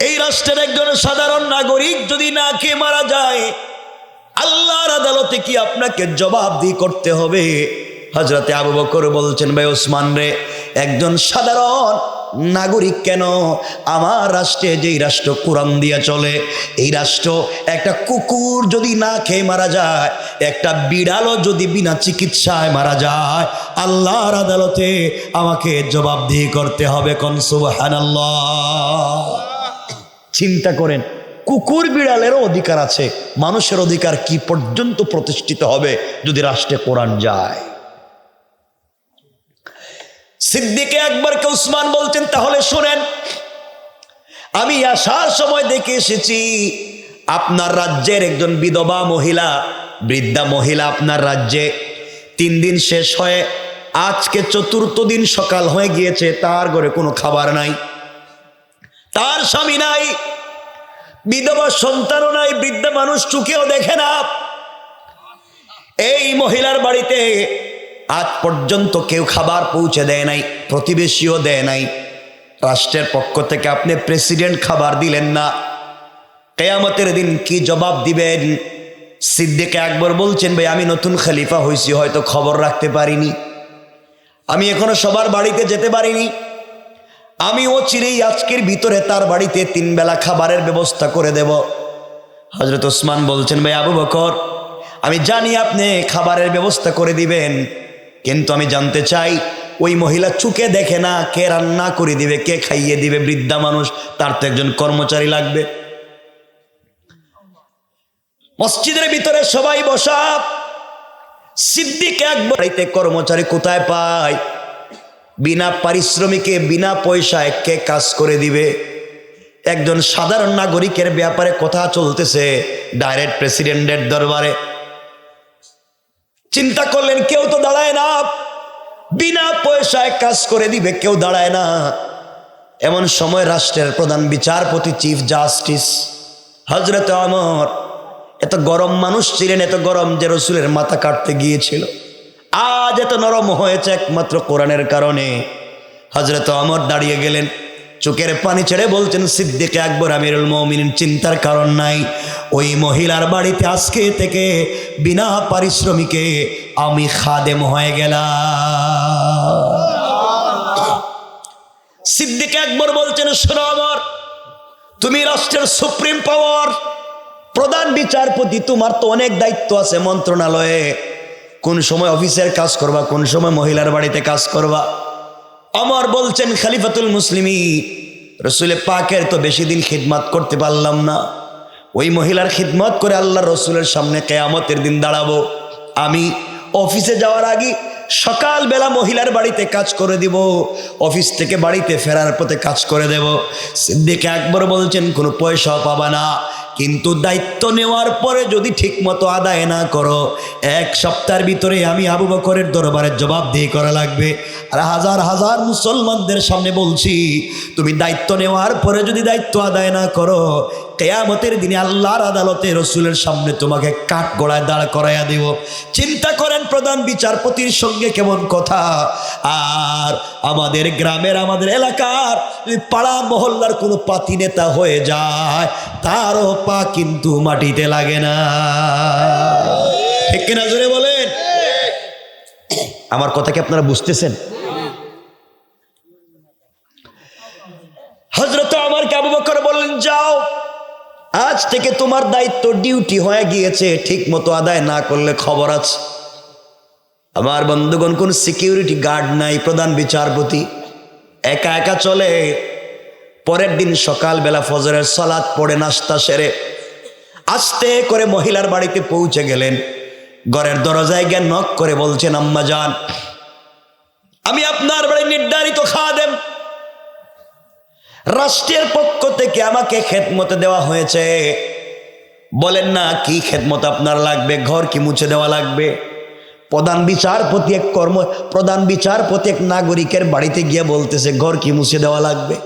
এই রাষ্ট্রের একজন সাধারণ নাগরিক যদি না খেয়ে মারা যায়, আল্লাহর আদালতে কি আপনাকে জবাবদিহি করতে হবে? হযরতে আবু বকর বলছেন, ভাই ওসমান রে, একজন সাধারণ নাগরিক কেন, আমার রাষ্ট্রে যেই রাষ্ট্র কোরআন দিয়া চলে, এই রাষ্ট্র একটা কুকুর যদি না খেয়ে মারা যায়, একটা বিড়ালও যদি বিনা চিকিৎসায় মারা যায়, আল্লাহর আদালতে আমাকে জবাবদিহি করতে হবে। কোন সুবহানাল্লাহ। চিন্তা করেন, কুকুর বিড়ালেরও অধিকার আছে, মানুষের অধিকার কি পর্যন্ত প্রতিষ্ঠিত হবে যদি রাষ্ট্রে কোরআন যায়? সিদ্দিকে আকবরকে উসমান বলছেন, তাহলে শোনেন, আমি আসার সময় দেখে এসেছি আপনার রাজ্যের একজন বিধবা মহিলা, বৃদ্ধা মহিলা আপনার রাজ্যে 3 দিন শেষ হয়ে আজকে 4র্থ দিন সকাল হয়ে গিয়েছে, তার ঘরে কোনো খাবার নাই, তার স্বামী নাই, বিধবা সন্তানও নাই, বৃদ্ধা মানুষ চোখেও দেখে না। এই মহিলার বাড়িতে আজ পর্যন্ত কেউ খাবার পৌঁছে দেয় নাই, প্রতিবেশীও দেয় নাই। রাষ্ট্রের পক্ষ থেকে আপনি প্রেসিডেন্ট খাবার দিলেন না, কিয়ামতের দিন কি জবাব দিবেন? সিদ্দিকে আকবর বলছেন, ভাই আমি নতুন খলিফা হয়েছি, হয়তো খবর রাখতে পারিনি, আমি এখনো সবার বাড়িতে যেতে পারিনি, আমি চিরেই আজকের ভিতরে তার বাড়িতে 3 বেলা খাবারের ব্যবস্থা করে দেব। হযরত ওসমান বলছেন, ভাই আবু বকর, আমি জানি আপনি খাবারের ব্যবস্থা করে দিবেন, কিন্তু আমি জানতে চাই ওই মহিলা চুকে দেখে না, কে রান্না করে দিবে, কে খাইয়ে দিবে? বৃদ্ধা মানুষ, তার তো একজন কর্মচারী লাগবে। মসজিদের ভিতরে সবাই বসা, সিদ্দিক আকবর বাড়িতে কর্মচারী কোথায় পায়? বিনা পারিশ্রমিকে, বিনা পয়সায় কে কাজ করে দিবে? একজন সাধারণ নাগরিকের ব্যাপারে কথা চলতেছে ডাইরেক্ট প্রেসিডেন্টের দরবারে। চিন্তা করলেন, কেউ তো দাঁড়ায় না, বিনা পয়সায় কাজ করে দিবে, কেউ দাঁড়ায় না। এমন সময় রাষ্ট্রের প্রধান বিচারপতি, চিফ জাস্টিস হযরত ওমর, এত গরম মানুষ ছিলেন, এত গরম যে রসুলের মাথা কাটতে গিয়েছিল, আজ এত নরম হয়েছে একমাত্র কোরআনের কারণে। হযরত ওমর দাঁড়িয়ে গেলেন, চোখের পানি ছেড়ে বলছেন, সিদ্দিকে আকবর আমিরুল মুমিনিন, চিন্তার কারণ নাই, ওই মহিলার বাড়িতে আজকে থেকে বিনা পারিশ্রমিকে আমি খাদেম হয়ে গেলাম। সিদ্দিকে আকবর বলছেন, শোনো ওমর, তুমি রাষ্ট্রের সুপ্রিম পাওয়ার, প্রধান বিচারপতি, তোমার তো অনেক দায়িত্ব আছে মন্ত্রণালয়ে, কোন সময় অফিসের কাজ করবা, কোন সময় মহিলার বাড়িতে কাজ করবা। ওমর বলছেন, খলিফাতুল মুসলিমিন, রসুল পাকের তো বেশি দিন খিদমত করতে পারলাম না, ওই মহিলার খিদমত করে আল্লাহ রসুলের সামনে কিয়ামতের দিন দাঁড়াবো। আমি অফিসে যাওয়ার আগে সকালবেলা মহিলার বাড়িতে কাজ করে দিব, অফিস থেকে বাড়িতে ফেরার পথে কাজ করে দেব। সিদ্দিকে আকবর বলছেন, কোনো পয়সাও পাবা না, কিন্তু দায়িত্ব নেওয়ার পরে যদি ঠিক মতো আদায় না করো, 1 সপ্তাহের ভিতরে আমি আবু বকরের দরবারে জবাবদিহি করা লাগবে। আর হাজার হাজার মুসলমানদের সামনে বলছি, তুমি দায়িত্ব নেওয়ার পরে যদি দায়িত্ব আদায় না করো, কিয়ামতের দিনে আল্লাহর আদালতে রসুলের সামনে তোমাকে কাঠগড়ায় দাঁড় করাইয়া দেব। চিন্তা করেন, প্রধান বিচারপতির সঙ্গে কেমন কথা। আর আমাদের গ্রামের, আমাদের এলাকার পাড়া মহল্লার কোনো পাতি নেতা হয়ে যায়, তারও পা কিন্তু মাটিতে লাগে না। ঠিক কিনা জোরে বলেন? আমার কথা কি আপনারা বুঝতেছেন? হযরত ওমরকে আবু বকর বললেন, যাও, আজ থেকে তোমার দায়িত্ব, ডিউটি হয়ে গিয়েছে, ঠিক মতো আদায় না করলে খবর আছে। আমার বন্ধুগণ, কোন সিকিউরিটি গার্ড নাই, প্রধান বিচারপতি একা একা চলে। পরের দিন সকালবেলা ফজরের সালাত পড়ে নাস্তা সেরে আস্তে করে মহিলার বাড়িতে পৌঁছে গেলেন। ঘরের দরজায় গিয়ে নক করে বলছেন, আম্মা জান, আমি আপনার বাড়ি নির্ধারিত খাদেম, রাষ্ট্রের পক্ষ থেকে আমাকে খেদমতে দেওয়া হয়েছে। বলেন না কি খেদমত আপনার লাগবে? ঘর কি মুছে দেওয়া লাগবে? প্রধান বিচারপতি এক নাগরিকের বাড়িতে গিয়ে বলতেছে ঘর কি মুছে দেওয়া লাগবে?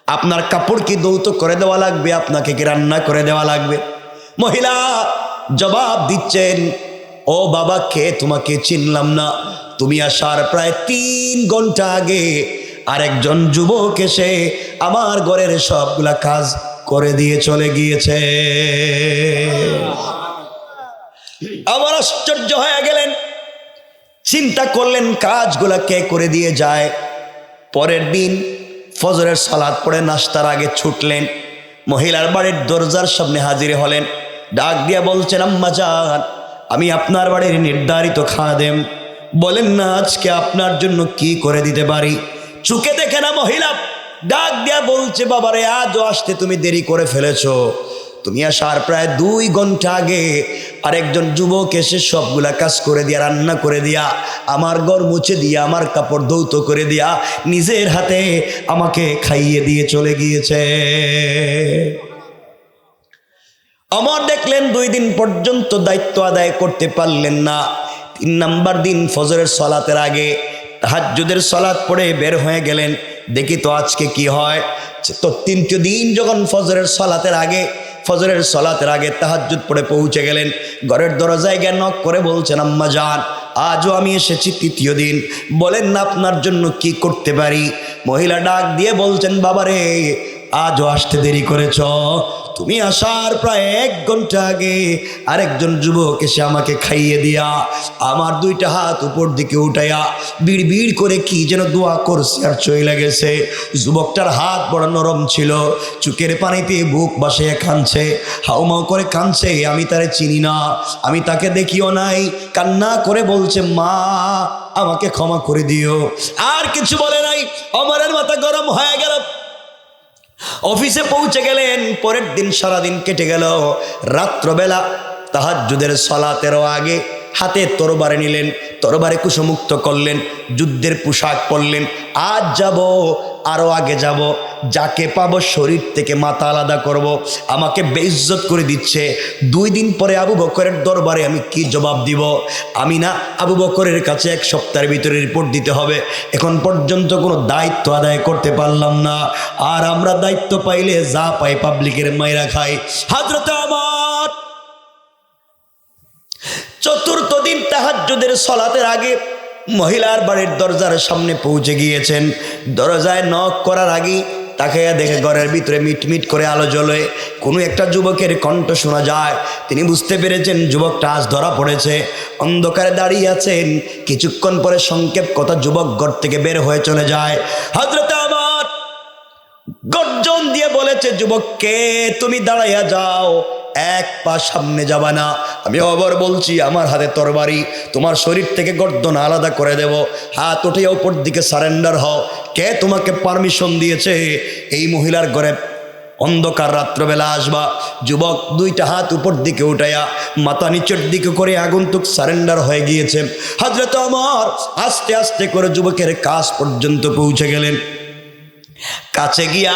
আপনার কাপড় কি ধৌত করে দেওয়া লাগবে? আপনাকে কি রান্না করে দেওয়া লাগবে? মহিলা জবাব দিচ্ছেন, ও বাবা, কে? তোমাকে চিনলাম না। তুমি আসার প্রায় 3 ঘন্টা আগে আরেকজন যুবক এসে আমার ঘরের সবগুলা কাজ করে দিয়ে চলে গিয়েছে। আবার আশ্চর্য হয়ে গেলেন, চিন্তা করলেন কাজগুলা কে করে দিয়ে যায়। পরের দিন ফজরের সালাত পড়ে নাস্তার আগে ছুটলেন, মহিলার বাড়ির দরজার সামনে হাজির হলেন। ডাক দিয়া বলছেন, আম্মা জান, আমি আপনার বাড়ির নির্ধারিত খাদেম, বলেন না আজকে আপনার জন্য কি করে দিতে পারি? চুকে দেখে না মহিলা ডাক দিয়া বলছে, বাবারে, আজও আসতে তুমি দেরি করে ফেলেছো। তুমি আসার প্রায় 2 ঘন্টা আগে আরেকজন যুবক এসে সবগুলা কাজ করে দিয়া, রান্না করে দিয়া, আমার ঘর মুছে দিয়া, আমার কাপড় ধৌত করে দিয়া, নিজের হাতে আমাকে খাইয়ে দিয়ে চলে গিয়েছে। আমার দেখলেন 2 দিন পর্যন্ত দায়িত্ব আদায় করতে পারলেন না। 3 নাম্বার দিন ফজরের সালাতের আগে তাহাজ্জুদের সালাত পড়ে বের হয়ে গেলেন, দেখি তো আজকে কি হয়। তো 3টি দিন যখন ফজরের সালাতের আগে তাহাজ্জুদ পড়ে পৌঁছে গেলেন, ঘরের দরজায় গিয়ে নক করে বলছেন, আম্মা জান, আজও আমি এসেছি 3য় দিন, বলেন না আপনার জন্য কি করতে পারি? মহিলা ডাক দিয়ে বলছেন, বাবারে, আজও আসতে দেরি করেছ। তুমি আসার প্রায় 1 ঘন্টা আগে আরেকজন যুবক এসে আমাকে খাইয়ে দিয়া, আমার 2টা হাত উপর দিকে উঠাইয়া বিড় বিড় করে কি যেন দোয়া করছে আর চলে গেছে। যুবকটার হাত বড় নরম ছিল, চোখের পানিতে বুক বাসিয়ে কাঁদছে, হাউমাউ করে কাঁদছে। আমি তারে চিনি না, আমি তাকে দেখিও নাই। কান্না করে বলছে, মা, আমাকে ক্ষমা করে দিও। আর কিছু বলে নাই। অমরের মাথা গরম হয়ে গেল। অফিসে পৌঁছে গেলেন। পরের দিন সারাদিন কেটে গেল। রাত্রবেলা তাহাজ্জুদের সালাতেরও আগে হাতে তরবারি নিলেন, তরবারি কুশমুক্ত করলেন, যুদ্ধের পোশাক পরলেন। আজ যাব, আরো আগে যাব, যাকে পাবো শরীর থেকে মাথা আলাদা করব। আমাকে বেইজ্জত করে দিচ্ছে। 2 দিন পরে আবু বকরের দরবারে আমি কি জবাব দিব? আমি না আবু বকরের কাছে 1 সপ্তাহের ভিতরে রিপোর্ট দিতে হবে। এখন পর্যন্ত কোনো দায়িত্ব আদায় করতে পারলাম না। আর আমরা দায়িত্ব পাইলে যা পাই পাবলিকের মাইরা খাই। হযরতে ওমর 4র্থ দিন তাহাজ্জুদের সালাতের আগে মহিলার বাড়ির দরজার সামনে পৌঁছে গিয়েছেন। দরজায় নক করার আগে তাকাইয়া দেখে ঘরের ভিতরে মিটমিট করে আলো জ্বলে। কোনো একটা যুবকের কণ্ঠ শোনা যায়। তিনি বুঝতে পেরেছেন যুবকটা আজ ধরা পড়েছে। অন্ধকারে দাঁড়িয়ে আছেন। কিছুক্ষণ পরে সংক্ষেপ কথা, যুবক ঘর থেকে বের হয়ে চলে যায়। হযরতে ওমর গর্জন দিয়ে বলেছে, যুবককে, তুমি দাঁড়াইয়া যাও, 1 পা সামনে যাবা না। আমি আবার বলছি, আমার হাতে তরবারি, তোমার শরীর থেকে গর্দন আলাদা করে দেব। হাত উঠে উপর দিকে সারেন্ডার হও। কে তোমাকে পারমিশন দিয়েছে এই মহিলার ঘরে অন্ধকার রাত্রবেলা আসবা? যুবক 2টা হাত উপর দিকে উঠাইয়া মাথা নিচের দিকে করে আগন্তুক সারেন্ডার হয়ে গিয়েছে। হযরত ওমর আস্তে আস্তে করে যুবকের কাছ পর্যন্ত পৌঁছে গেলেন। কাছে গিয়া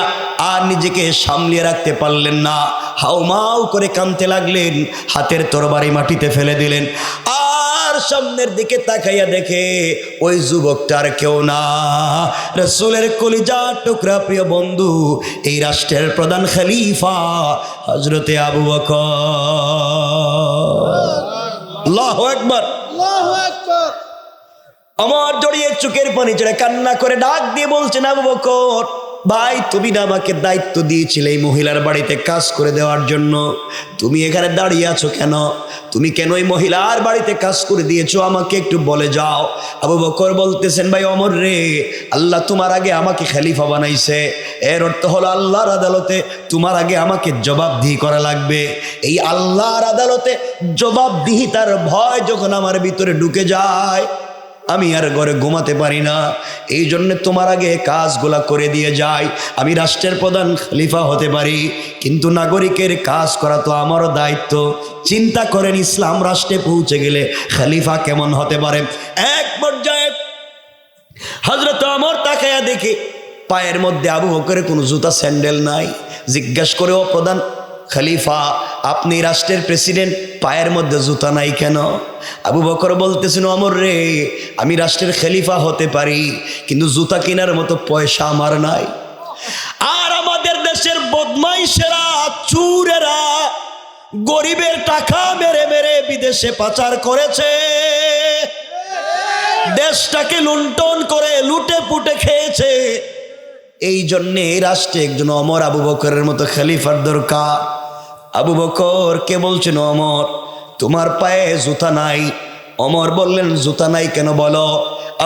আর নিজেকে সামলিয়ে রাখতে পারলেন না, হাউমাউ করে কাঁদতে লাগলেন। হাতের তরবারি মাটিতে ফেলে দিলেন। আর সামনের দিকে তাকাইয়া দেখে ওই যুবকটার কেউ না, রাসূলের কলিজার টুকরা প্রিয় বন্ধু, এই রাষ্ট্রের প্রধান খলিফা হযরতে আবু বকর। আল্লাহু আকবার, আল্লাহু আকবার। আমার জড়িয়ে চোখের পানি ছেড়ে কান্না করে ডাক দিয়ে বলছেন, আবু বকর ভাই, তুমি না আমাকে দায়িত্ব দিয়েছিলে এই মহিলার বাড়িতে কাজ করে দেওয়ার জন্য? তুমি এখানে দাঁড়িয়ে আছো কেন? তুমি কেন এই মহিলার বাড়িতে কাজ করে দিয়েছো? আমাকে একটু বলে যাও। আবু বকর বলতেছেন, ভাই ওমর রে, আল্লাহ তোমার আগে আমাকে খলিফা বানাইছে। এর অর্থ হলো আল্লাহর আদালতে তোমার আগে আমাকে জবাবদিহি করা লাগবে। এই আল্লাহর আদালতে জবাবদিহিতার ভয় যখন আমার ভিতরে ঢুকে যায়, আমি আর ঘরে ঘুমাতে পারি না, এই জন্য তোমার আগে কাজগুলা করে দিয়ে যাই। আমি রাষ্ট্রের প্রধান খলিফা হতে পারি, কিন্তু নাগরিকের কাজ করা তো আমারও দায়িত্ব। চিন্তা করেন ইসলাম রাষ্ট্রে পৌঁছে গেলে খলিফা কেমন হতে পারে। এক পর্যায়ে হযরত ওমর তাকায়া দেখে পায়ের মধ্যে আবু বকরের কোনো জুতা স্যান্ডেল নাই। জিজ্ঞেস করে, ও প্রধান খলিফা, আপনি রাষ্ট্রের প্রেসিডেন্ট, পায়ের মধ্যে জুতা নাই কেন? আবু বকর বলতেছেন, ওমর রে, আমি রাষ্ট্রের খলিফা হতে পারি, কিন্তু জুতা কেনার মতো পয়সা আমার নাই। আর আমাদের দেশের বদমাইশেরা, চুরেরা গরিবের টাকা মেরে মেরে বিদেশে পাচার করেছে, দেশটাকে লুণ্ঠন করে লুটে পুটে খেয়েছে। এই জন্যে এই রাষ্ট্রে একজন ওমর আবু বকরের মতো খলিফার দরকার। আবু বকর কে বলছেন, ওমর তোমার পায়ে জুতা নাই। ওমর বললেন, জুতা নাই কেন বলো?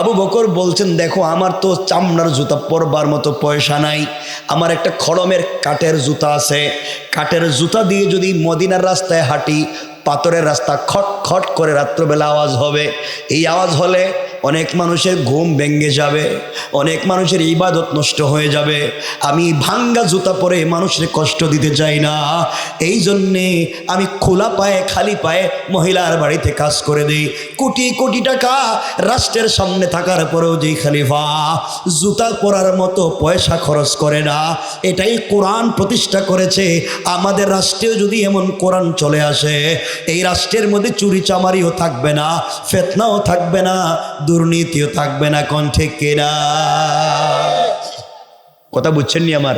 আবু বকর বলছেন, দেখো আমার তো চামড়ার জুতা পরবার মতো পয়সা নাই, আমার একটা খড়মের কাঠের জুতা আছে। কাঠের জুতা দিয়ে যদি মদিনার রাস্তায় হাঁটি, পাথরের রাস্তা খট খট করে রাত্রবেলা আওয়াজ হবে। এই আওয়াজ হলে অনেক মানুষের ঘুম ভেঙে যাবে, অনেক মানুষের ইবাদত নষ্ট হয়ে যাবে। আমি ভাঙ্গা জুতা পরে মানুষের কষ্ট দিতে চাই না, এই জন্যে আমি খোলা পায়ে খালি পায়ে মহিলার বাড়িতে কাজ করে দিই। কোটি কোটি টাকা রাষ্ট্রের সামনে থাকার পরেও যেই খলিফা জুতা পরার মতো পয়সা খরচ করে না, এটাই কোরআন প্রতিষ্ঠা করেছে। আমাদের রাষ্ট্রেও যদি এমন কোরআন চলে আসে, এই রাষ্ট্রের মধ্যে চুরি চামারিও থাকবে না, ফিতনাও থাকবে না, দুর্নীতিও থাকবে না। কোন ঠিক কিনা? কথা বুঝছেন নি আমার?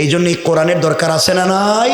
এই জন্য কোরআনের দরকার আছে না নাই?